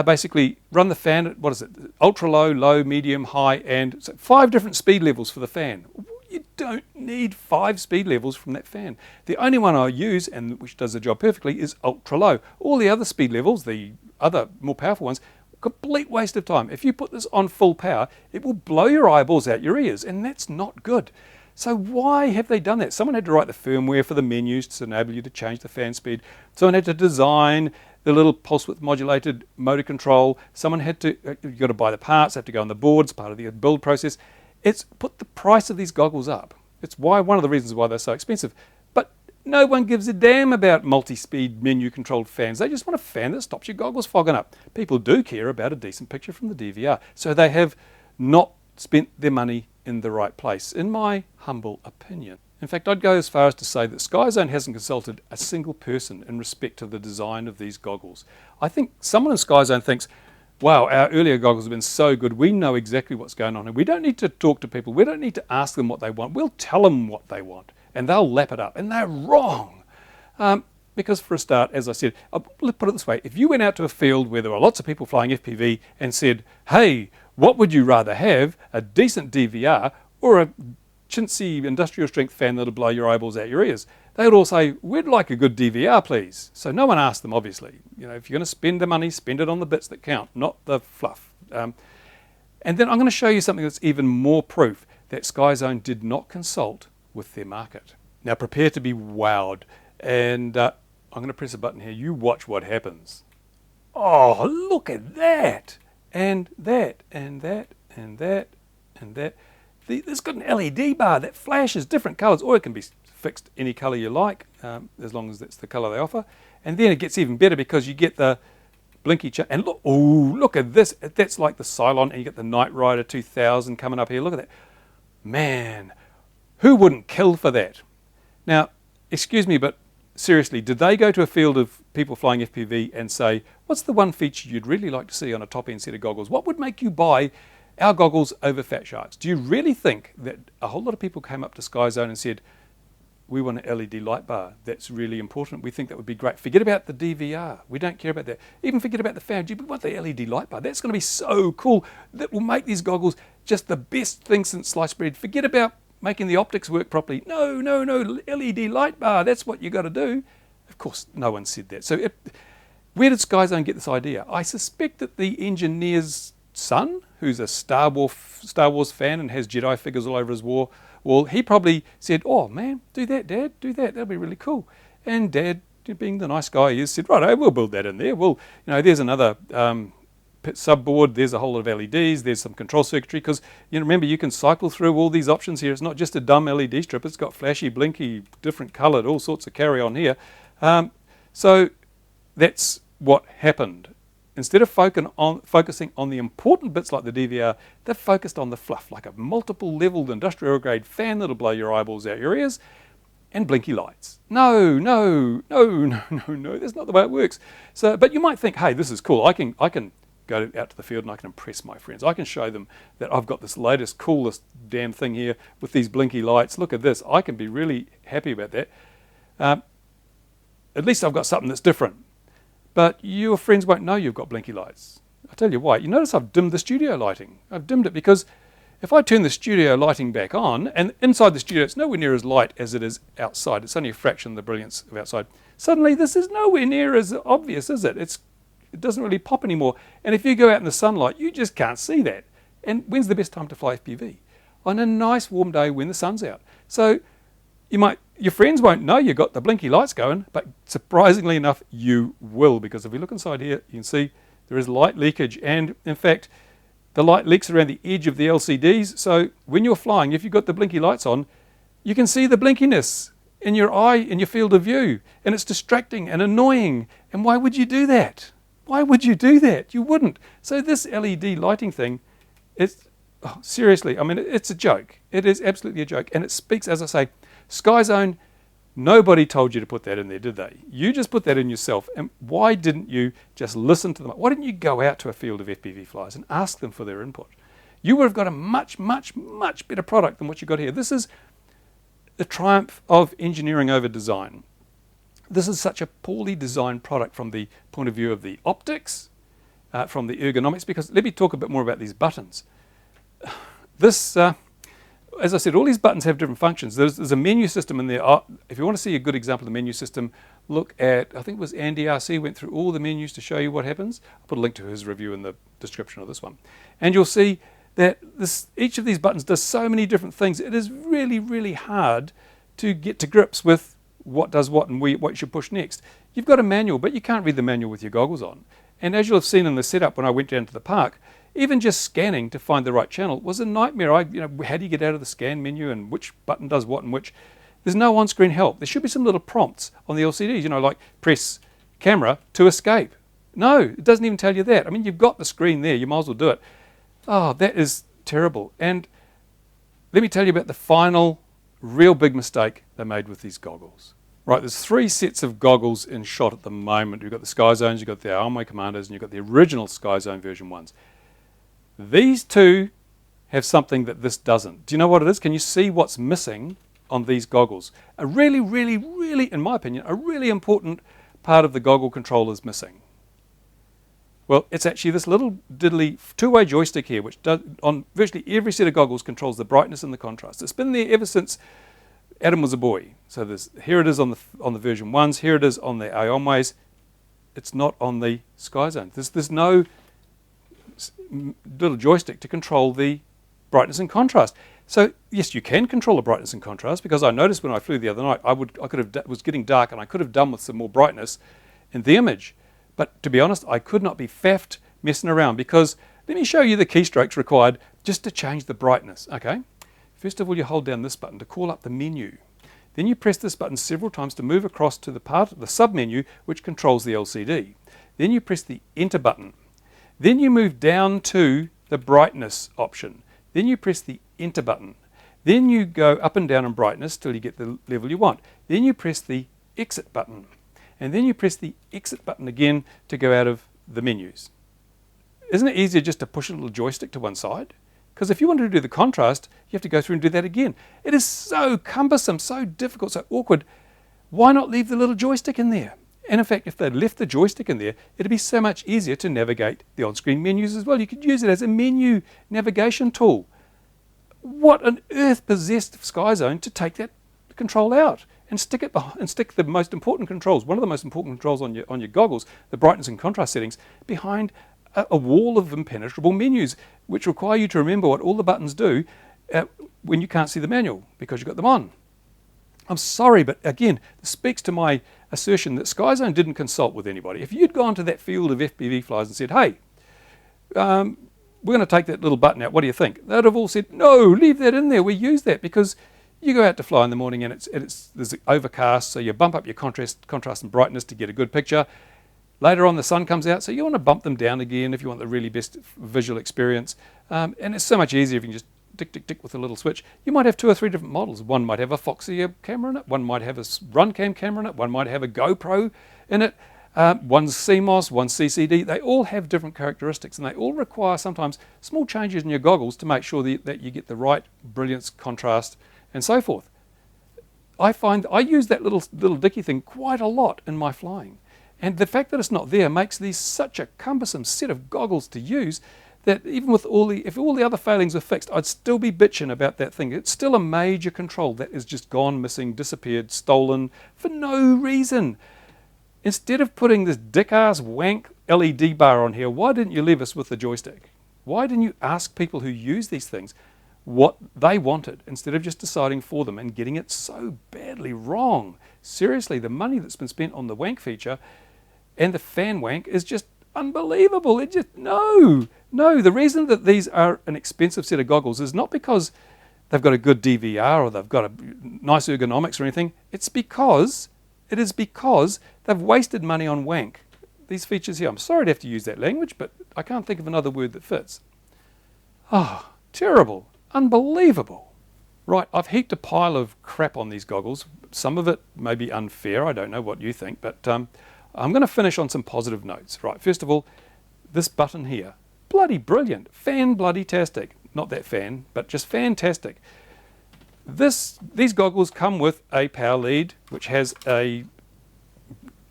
Speaker 1: basically run the fan at, what is it, ultra low, low, medium, high, and so 5 different speed levels for the fan. You don't need 5 speed levels from that fan. The only one I use, and which does the job perfectly, is ultra low. All the other speed levels, the other more powerful ones, complete waste of time. If you put this on full power, it will blow your eyeballs out your ears, and that's not good. So why have they done that? Someone had to write the firmware for the menus to enable you to change the fan speed. Someone had to design the little pulse width modulated motor control. Someone had to, you've got to buy the parts, have to go on the boards, part of the build process. It's put the price of these goggles up. It's one of the reasons why they're so expensive. But No one gives a damn about multi-speed menu-controlled fans. They just want a fan that stops your goggles fogging up. People do care about a decent picture from the DVR. So they have not spent their money in the right place, in my humble opinion. In fact, I'd go as far as to say that Skyzone hasn't consulted a single person in respect to the design of these goggles. I think someone in Skyzone thinks, wow, our earlier goggles have been so good, we know exactly what's going on, and we don't need to talk to people, we don't need to ask them what they want, we'll tell them what they want, and they'll lap it up, and they're wrong. Because for a start, as I said, let's put it this way, if you went out to a field where there were lots of people flying FPV and said, hey, what would you rather have, a decent DVR or a chintzy industrial strength fan that'll blow your eyeballs out your ears? They would all say, we'd like a good DVR, please. So no one asked them, obviously. You know, if you're going to spend the money, spend it on the bits that count, not the fluff. And then I'm going to show you something that's even more proof that Skyzone did not consult with their market. Now prepare to be wowed. And I'm going to press a button here. You watch what happens. Oh, look at that. And that, and that, and that, and that. It's got an LED bar that flashes different colours, or it can be fixed any colour you like, as long as that's the colour they offer. And then it gets even better because you get the blinky and look, oh, look at this. That's like the Cylon, and you get the Knight Rider 2000 coming up here. Look at that. Man, who wouldn't kill for that? Now, excuse me, but seriously, did they go to a field of people flying FPV and say, what's the one feature you'd really like to see on a top-end set of goggles? What would make you buy our goggles over Fatshark's? Do you really think that a whole lot of people came up to Skyzone and said, we want an LED light bar, that's really important, we think that would be great. Forget about the DVR, we don't care about that. Even forget about the fan, we want the LED light bar, that's going to be so cool, that will make these goggles just the best thing since sliced bread. Forget about making the optics work properly. No, LED light bar, that's what you got to do. Of course, no one said that. So where did Skyzone get this idea? I suspect that the engineer's son, who's a Star Wars fan and has Jedi figures all over his wall, he probably said, oh man, do that, Dad, do that, that'll be really cool. And Dad, being the nice guy he is, said, right, we'll build that in there. Well, there's another subboard, there's a whole lot of LEDs, there's some control circuitry, because remember, you can cycle through all these options here. It's not just a dumb LED strip, it's got flashy, blinky, different coloured, all sorts of carry on here. So that's what happened. Instead of focusing on the important bits like the DVR, they've focused on the fluff, like a multiple leveled industrial grade fan that'll blow your eyeballs out your ears, and blinky lights. No, that's not the way it works. So, but you might think, hey, this is cool. I can go out to the field and I can impress my friends. I can show them that I've got this latest, coolest damn thing here with these blinky lights. Look at this. I can be really happy about that. At least I've got something that's different. But your friends won't know you've got blinky lights. I'll tell you why. You notice I've dimmed the studio lighting. I've dimmed it because if I turn the studio lighting back on, and inside the studio it's nowhere near as light as it is outside. It's only a fraction of the brilliance of outside. Suddenly this is nowhere near as obvious, is it? It doesn't really pop anymore. And if you go out in the sunlight, you just can't see that. And when's the best time to fly FPV? On a nice warm day when the sun's out. So your friends won't know you've got the blinky lights going, but surprisingly enough, you will, because if we look inside here, you can see there is light leakage, and in fact, the light leaks around the edge of the LCDs, so when you're flying, if you've got the blinky lights on, you can see the blinkiness in your eye, in your field of view, and it's distracting and annoying, and why would you do that? Why would you do that? You wouldn't. So this LED lighting thing, seriously, I mean, it's a joke. It is absolutely a joke, and it speaks, as I say, Skyzone, nobody told you to put that in there, did they? You just put that in yourself. And why didn't you just listen to them? Why didn't you go out to a field of FPV flyers and ask them for their input? You would have got a much, much, much better product than what you got here. This is the triumph of engineering over design. This is such a poorly designed product from the point of view of the optics, from the ergonomics, because let me talk a bit more about these buttons. As I said, all these buttons have different functions. There's a menu system in there. If you want to see a good example of the menu system, look at, I think it was AndyRC, went through all the menus to show you what happens. I'll put a link to his review in the description of this one. And you'll see that each of these buttons does so many different things. It is really, really hard to get to grips with what does what and what you should push next. You've got a manual, but you can't read the manual with your goggles on. And as you'll have seen in the setup when I went down to the park, even just scanning to find the right channel was a nightmare. How do you get out of the scan menu and which button does what and which? There's no on-screen help. There should be some little prompts on the LCDs, you know, like press camera to escape. No, it doesn't even tell you that. I mean, you've got the screen there. You might as well do it. Oh, that is terrible. And let me tell you about the final real big mistake they made with these goggles. Right, there's 3 sets of goggles in shot at the moment. You've got the Skyzones, you've got the AOMI Commanders, and you've got the original Skyzone version 1s. These 2 have something that this doesn't. Do you know what it is? Can you see what's missing on these goggles? A really, really, really, in my opinion, a really important part of the goggle control is missing. Well, it's actually this little diddly 2-way joystick here, which does, on virtually every set of goggles, controls the brightness and the contrast. It's been there ever since Adam was a boy. So here it is on the version 1s, here it is on the AOMIs. It's not on the Skyzone. There's no little joystick to control the brightness and contrast. So yes, you can control the brightness and contrast, because I noticed when I flew the other night, it was getting dark, and I could have done with some more brightness in the image. But to be honest, I could not be faffed messing around, because let me show you the keystrokes required just to change the brightness. Okay, first of all, you hold down this button to call up the menu. Then you press this button several times to move across to the part of the sub-menu which controls the LCD. Then you press the enter button. Then you move down to the brightness option. Then you press the enter button. Then you go up and down in brightness till you get the level you want. Then you press the exit button. And then you press the exit button again to go out of the menus. Isn't it easier just to push a little joystick to one side? Because if you wanted to do the contrast, you have to go through and do that again. It is so cumbersome, so difficult, so awkward. Why not leave the little joystick in there? And in fact, if they'd left the joystick in there, it'd be so much easier to navigate the on-screen menus as well. You could use it as a menu navigation tool. What on earth possessed Skyzone to take that control out and stick it behind, and stick the most important controls, one of the most important controls on your goggles, the brightness and contrast settings, behind a wall of impenetrable menus, which require you to remember what all the buttons do when you can't see the manual because you've got them on. I'm sorry, but again, this speaks to my assertion that Skyzone didn't consult with anybody. If you'd gone to that field of FPV flyers and said, hey, we're going to take that little button out, what do you think? They'd have all said, no, leave that in there, we use that, because you go out to fly in the morning and there's overcast, so you bump up your contrast and brightness to get a good picture. Later on the sun comes out, so you want to bump them down again if you want the really best visual experience. And it's so much easier if you can just tick, tick, tick with a little switch. You might have 2 or 3 different models. One might have a Foxy camera in it, one might have a Runcam camera in it, one might have a GoPro in it, one's CMOS, one's CCD. They all have different characteristics, and they all require sometimes small changes in your goggles to make sure that you get the right brilliance, contrast, and so forth. I find I use that little dicky thing quite a lot in my flying. And the fact that it's not there makes these such a cumbersome set of goggles to use that even with if all the other failings are fixed, I'd still be bitching about that thing. It's still a major control that is just gone missing, disappeared, stolen for no reason. Instead of putting this dick-ass wank LED bar on here, why didn't you leave us with the joystick? Why didn't you ask people who use these things what they wanted instead of just deciding for them and getting it so badly wrong? Seriously, the money that's been spent on the wank feature and the fan wank is just unbelievable. It just, no. The reason that these are an expensive set of goggles is not because they've got a good DVR or they've got a nice ergonomics or anything. It is because they've wasted money on wank. These features here, I'm sorry to have to use that language, but I can't think of another word that fits. Oh, terrible, unbelievable. Right, I've heaped a pile of crap on these goggles. Some of it may be unfair, I don't know what you think, but I'm going to finish on some positive notes. Right, first of all, this button here, bloody brilliant, fan-bloody-tastic. Not that fan, but just fantastic. These goggles come with a power lead, which has a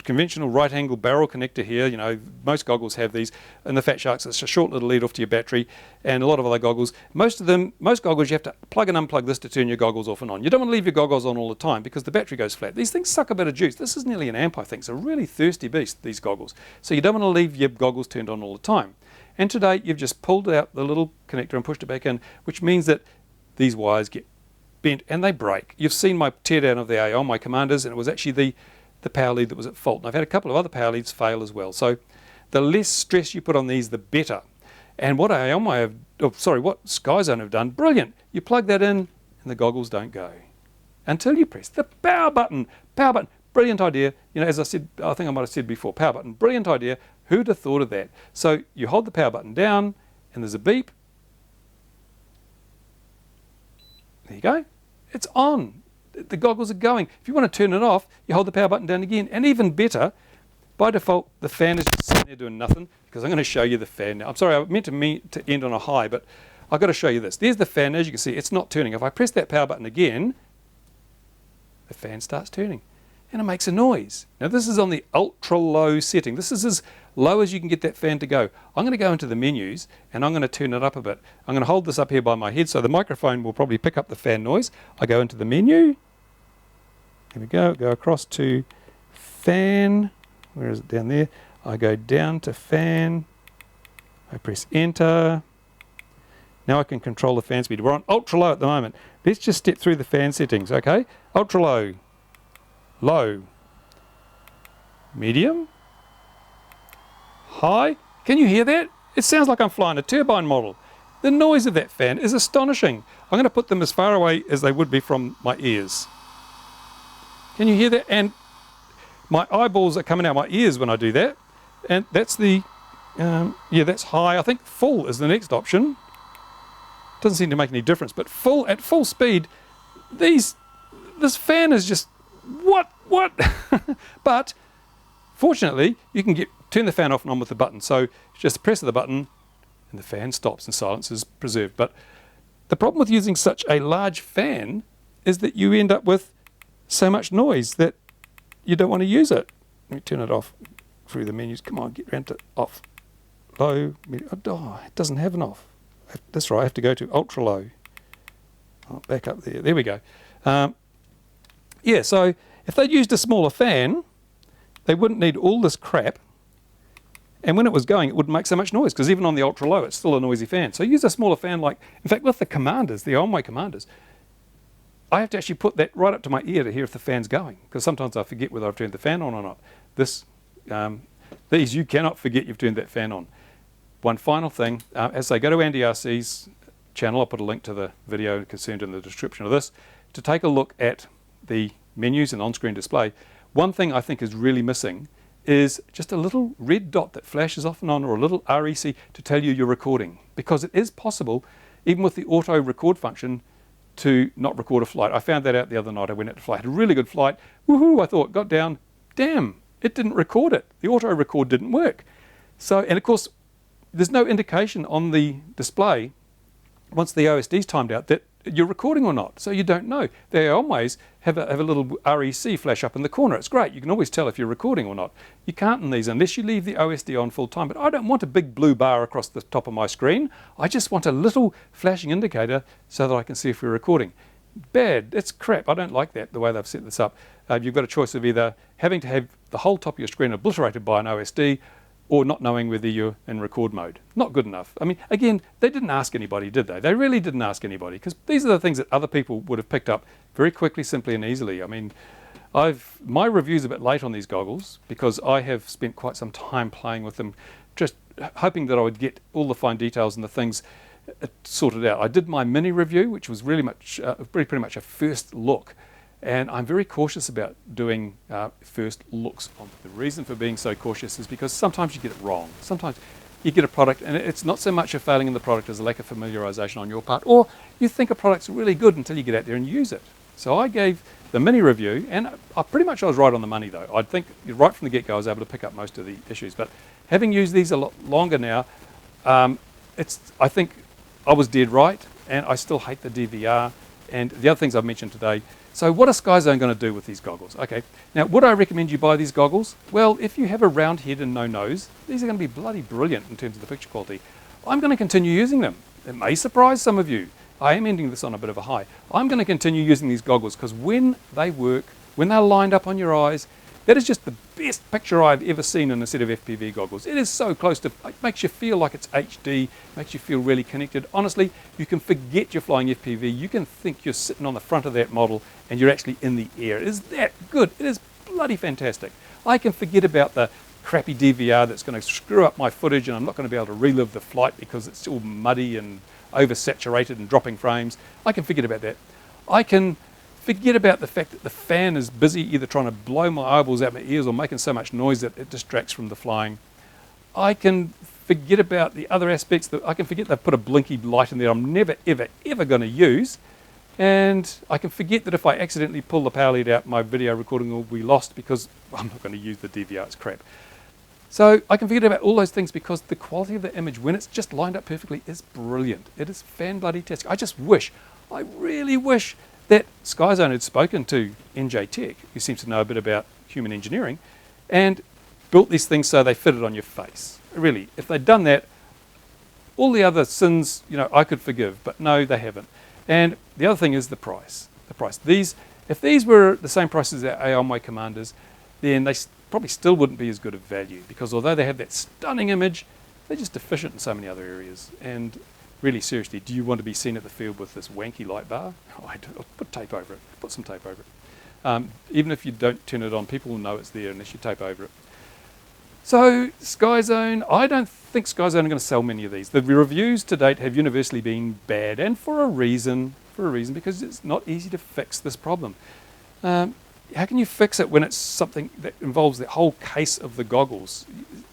Speaker 1: conventional right-angle barrel connector here. You know, most goggles have these. In the Fatsharks, it's a short little lead off to your battery, and a lot of other goggles. Most goggles, you have to plug and unplug this to turn your goggles off and on. You don't want to leave your goggles on all the time because the battery goes flat. These things suck a bit of juice. This is nearly an amp, I think. It's a really thirsty beast, these goggles. So you don't want to leave your goggles turned on all the time. And today, you've just pulled out the little connector and pushed it back in, which means that these wires get bent and they break. You've seen my teardown of the AOMI Commanders, and it was actually the power lead that was at fault. And I've had a couple of other power leads fail as well. So the less stress you put on these, the better. And what Skyzone have done, brilliant. You plug that in and the goggles don't go. until you press the power button. Power button, brilliant idea. You know, as I said, I think I might have said before, power button, brilliant idea. Who'd have thought of that? So you hold the power button down and there's a beep. There you go. It's on. The goggles are going. If you want to turn it off, you hold the power button down again. And even better, by default, the fan is just sitting there doing nothing, because I'm going to show you the fan now. I'm sorry, I meant to end on a high, but I've got to show you this. There's the fan. As you can see, it's not turning. If I press that power button again, the fan starts turning, and it makes a noise. Now, this is on the ultra-low setting. This is as low as you can get that fan to go. I'm going to go into the menus, and I'm going to turn it up a bit. I'm going to hold this up here by my head, so the microphone will probably pick up the fan noise. I go into the menu. Here we go. Go across to fan. Where is it? Down there. I go down to fan. I press enter. Now I can control the fan speed. We're on ultra low at the moment. Let's just step through the fan settings, okay? Ultra low, low, medium, high. Can you hear that? It sounds like I'm flying a turbine model. The noise of that fan is astonishing. I'm going to put them as far away as they would be from my ears. Can you hear that? And my eyeballs are coming out my ears when I do that. And that's the, yeah, that's high. I think full is the next option. Doesn't seem to make any difference, but at full speed, this fan is just, what? But fortunately, you can turn the fan off and on with the button. So just press the button and the fan stops and silence is preserved. But the problem with using such a large fan is that you end up with so much noise that you don't want to use it. Let me turn it off through the menus. Come on, get round to off. Low, medium. Oh, it doesn't have an off. That's right, I have to go to ultra low. Oh, back up there. There we go. Yeah, so if they'd used a smaller fan, they wouldn't need all this crap. And when it was going, it wouldn't make so much noise, because even on the ultra low, it's still a noisy fan. So use a smaller fan, like, in fact, with the commanders, the on-way commanders, I have to actually put that right up to my ear to hear if the fan's going, because sometimes I forget whether I've turned the fan on or not. These, you cannot forget you've turned that fan on. One final thing, as they go to AndyRC's channel, I'll put a link to the video concerned in the description of this, to take a look at the menus and on-screen display. One thing I think is really missing is just a little red dot that flashes off and on, or a little REC to tell you you're recording, because it is possible, even with the auto record function, to not record a flight. I found that out the other night. I went out to fly, had a really good flight. Woohoo, I thought, got down, damn, it didn't record it. The auto record didn't work. So, and of course, there's no indication on the display, once the OSD's timed out, that you're recording or not. So you don't know. The on-ways have a little REC flash up in the corner. It's great. You can always tell if you're recording or not. You can't in these unless you leave the OSD on full time. But I don't want a big blue bar across the top of my screen. I just want a little flashing indicator so that I can see if we're recording. Bad. It's crap. I don't like that, the way they've set this up. You've got a choice of either having to have the whole top of your screen obliterated by an OSD, or not knowing whether you're in record mode. Not good enough. I mean, again, they didn't ask anybody, did they? They really didn't ask anybody, because these are the things that other people would have picked up very quickly, simply and easily. I mean, my review's a bit late on these goggles, because I have spent quite some time playing with them, just hoping that I would get all the fine details and the things sorted out. I did my mini review, which was really much, pretty much a first look. And I'm very cautious about doing first looks on. The reason for being so cautious is because sometimes you get it wrong. Sometimes you get a product and it's not so much a failing in the product as a lack of familiarization on your part, or you think a product's really good until you get out there and use it. So I gave the mini review, and I was right on the money though. I think right from the get-go I was able to pick up most of the issues, but having used these a lot longer now, I think I was dead right, and I still hate the DVR and the other things I've mentioned today. So what is Skyzone going to do with these goggles? Okay, now would I recommend you buy these goggles? Well, if you have a round head and no nose, these are going to be bloody brilliant in terms of the picture quality. I'm going to continue using them. It may surprise some of you. I am ending this on a bit of a high. I'm going to continue using these goggles because when they work, when they're lined up on your eyes, that is just the best picture I've ever seen in a set of FPV goggles. It is so close to, it makes you feel like it's HD, makes you feel really connected. Honestly, you can forget you're flying FPV. You can think you're sitting on the front of that model and you're actually in the air. It is that good. It is bloody fantastic. I can forget about the crappy DVR that's going to screw up my footage and I'm not going to be able to relive the flight because it's all muddy and oversaturated and dropping frames. I can forget about that. I can forget about the fact that the fan is busy either trying to blow my eyeballs out my ears or making so much noise that it distracts from the flying. I can forget about the other aspects. I can forget they've put a blinky light in there I'm never, ever, ever going to use. And I can forget that if I accidentally pull the power lead out, my video recording will be lost because I'm not going to use the DVR, it's crap. So I can forget about all those things because the quality of the image, when it's just lined up perfectly, is brilliant. It is fan-bloody-tastic. I really wish that Skyzone had spoken to NJTech, who seems to know a bit about human engineering, and built these things so they fitted on your face. Really, if they'd done that, all the other sins, I could forgive, but no, they haven't. And the other thing is the price. If these were the same price as our AOMI Commanders, then they probably still wouldn't be as good of value, because although they have that stunning image, they're just deficient in so many other areas. And really, seriously, do you want to be seen at the field with this wanky light bar? I'll put tape over it. Put some tape over it. Even if you don't turn it on, people will know it's there unless you tape over it. So Skyzone, I don't think Skyzone are going to sell many of these. The reviews to date have universally been bad, and for a reason, because it's not easy to fix this problem. How can you fix it when it's something that involves the whole case of the goggles?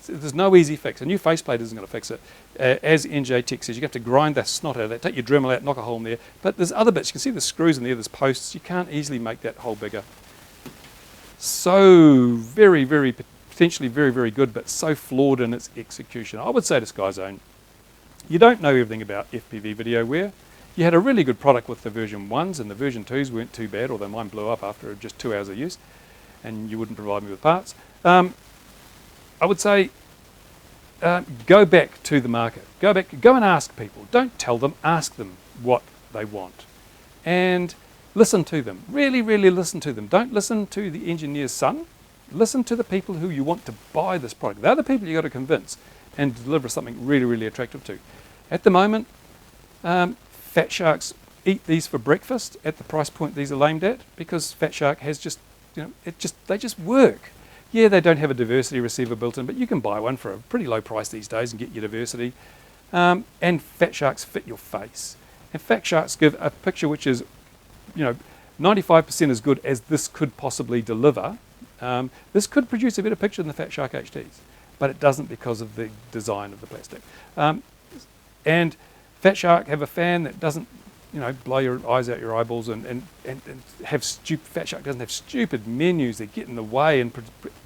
Speaker 1: There's no easy fix. A new faceplate isn't going to fix it. As NJTech says, you have to grind the snot out of that, take your Dremel out, knock a hole in there. But there's other bits. You can see the screws in there, there's posts. You can't easily make that hole bigger. So potentially very, very good, but so flawed in its execution. I would say to Skyzone, you don't know everything about FPV video wear. You had a really good product with the version 1s, and the version 2s weren't too bad, although mine blew up after just 2 hours of use, and you wouldn't provide me with parts. I would say go back to the market. Go and ask people. Don't tell them, ask them what they want. And listen to them. Really, really listen to them. Don't listen to the engineer's son. Listen to the people who you want to buy this product. They're the people you've got to convince and deliver something really, really attractive to. At the moment, Fatsharks eat these for breakfast at the price point these are aimed at, because Fatshark has they just work. Yeah, they don't have a diversity receiver built in, but you can buy one for a pretty low price these days and get your diversity. And Fatsharks fit your face. And Fatsharks give a picture which is, 95% as good as this could possibly deliver. This could produce a better picture than the Fatshark HDs, but it doesn't because of the design of the plastic. And Fatshark have a fan that doesn't, blow your eyes out your eyeballs and have stupid. Fatshark doesn't have stupid menus that get in the way and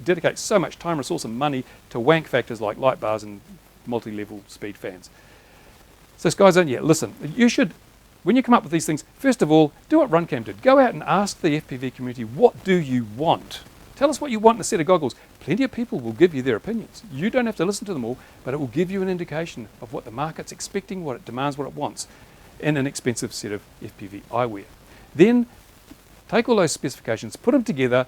Speaker 1: dedicate so much time, resource, and money to wank factors like light bars and multi-level speed fans. So Skyzone, listen, you should, when you come up with these things, first of all, do what Runcam did. Go out and ask the FPV community, what do you want? Tell us what you want in a set of goggles. Plenty of people will give you their opinions. You don't have to listen to them all, but it will give you an indication of what the market's expecting, what it demands, what it wants in an expensive set of FPV eyewear. Then take all those specifications, put them together,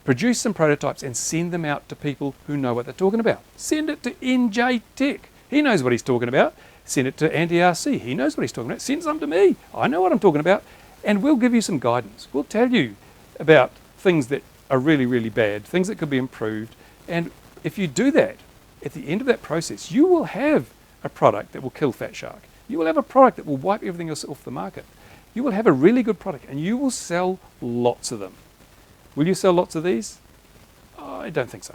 Speaker 1: produce some prototypes and send them out to people who know what they're talking about. Send it to NJTech. He knows what he's talking about. Send it to AndyRC. He knows what he's talking about. Send some to me. I know what I'm talking about. And we'll give you some guidance. We'll tell you about things that are really, really bad, things that could be improved. And if you do that, at the end of that process, you will have a product that will kill Fatshark. You will have a product that will wipe everything else off the market. You will have a really good product and you will sell lots of them. Will you sell lots of these? I don't think so.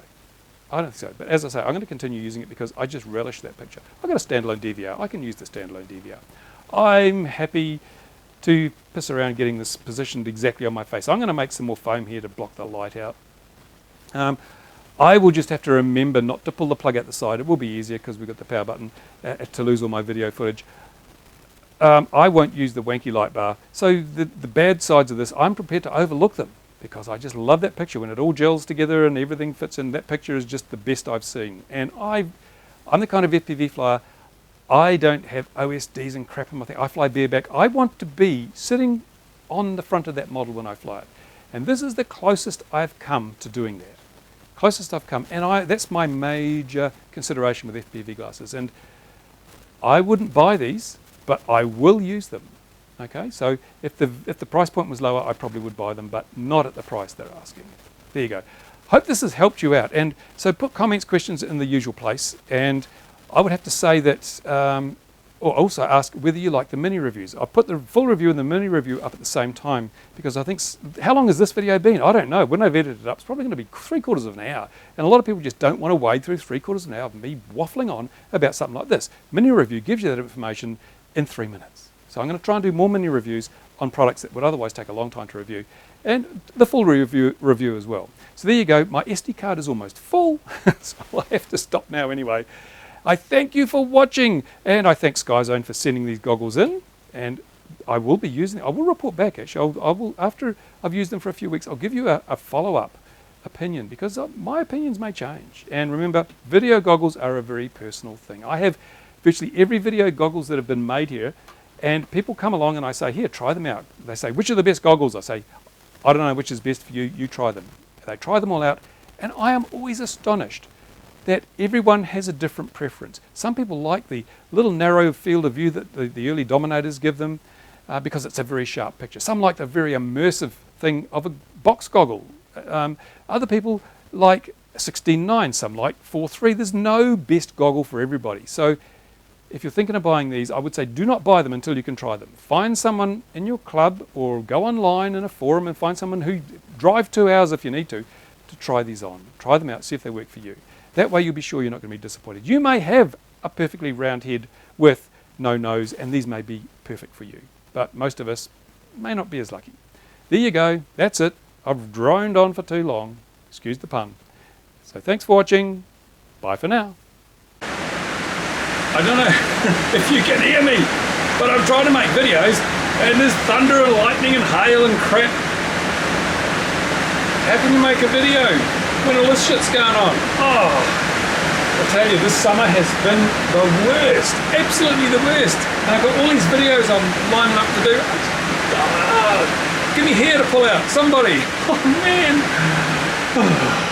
Speaker 1: But as I say, I'm going to continue using it because I just relish that picture. I've got a standalone DVR. I can use the standalone DVR. I'm happy to piss around getting this positioned exactly on my face. I'm going to make some more foam here to block the light out. I will just have to remember not to pull the plug out the side. It will be easier because we've got the power button to lose all my video footage. I won't use the wanky light bar. So the bad sides of this, I'm prepared to overlook them because I just love that picture. When it all gels together and everything fits in, that picture is just the best I've seen. And I'm the kind of FPV flyer, I don't have OSDs and crap in my thing. I fly bareback. I want to be sitting on the front of that model when I fly it. And this is the closest I've come to doing that. Closest I've come. And that's my major consideration with FPV glasses. And I wouldn't buy these, but I will use them. Okay, so if the price point was lower, I probably would buy them, but not at the price they're asking. There you go. Hope this has helped you out. And so put comments, questions in the usual place. And I would have to say that or also ask whether you like the mini reviews. I put the full review and the mini review up at the same time because I think, how long has this video been? I don't know. When I've edited it up, it's probably going to be 3/4 of an hour. And a lot of people just don't want to wade through 3/4 of an hour of me waffling on about something like this. Mini review gives you that information in 3 minutes. So I'm going to try and do more mini reviews on products that would otherwise take a long time to review, and the full review as well. So there you go. My SD card is almost full, so I have to stop now anyway. I thank you for watching, and I thank Skyzone for sending these goggles in, and I will be using them. I will report back, actually. I will, after I've used them for a few weeks, I'll give you a follow-up opinion, because my opinions may change. And remember, video goggles are a very personal thing. I have virtually every video goggles that have been made here, and people come along and I say, here, try them out. They say, which are the best goggles? I say, I don't know which is best for you, you try them. They try them all out, and I am always astonished that everyone has a different preference. Some people like the little narrow field of view that the early Dominators give them because it's a very sharp picture. Some like the very immersive thing of a box goggle. Other people like 16:9, some like 4:3. There's no best goggle for everybody. So if you're thinking of buying these, I would say do not buy them until you can try them. Find someone in your club or go online in a forum and find someone who drive 2 hours if you need to try these on. Try them out, see if they work for you. That way you'll be sure you're not going to be disappointed. You may have a perfectly round head with no nose, and these may be perfect for you. But most of us may not be as lucky. There you go. That's it. I've droned on for too long. Excuse the pun. So thanks for watching. Bye for now. I don't know if you can hear me, but I'm trying to make videos, and there's thunder and lightning and hail and crap. How can you make a video when all this shit's going on? Oh, I tell you, this summer has been the worst, absolutely the worst. And I've got all these videos I'm lining up to do. Give me hair to pull out, somebody. Oh man.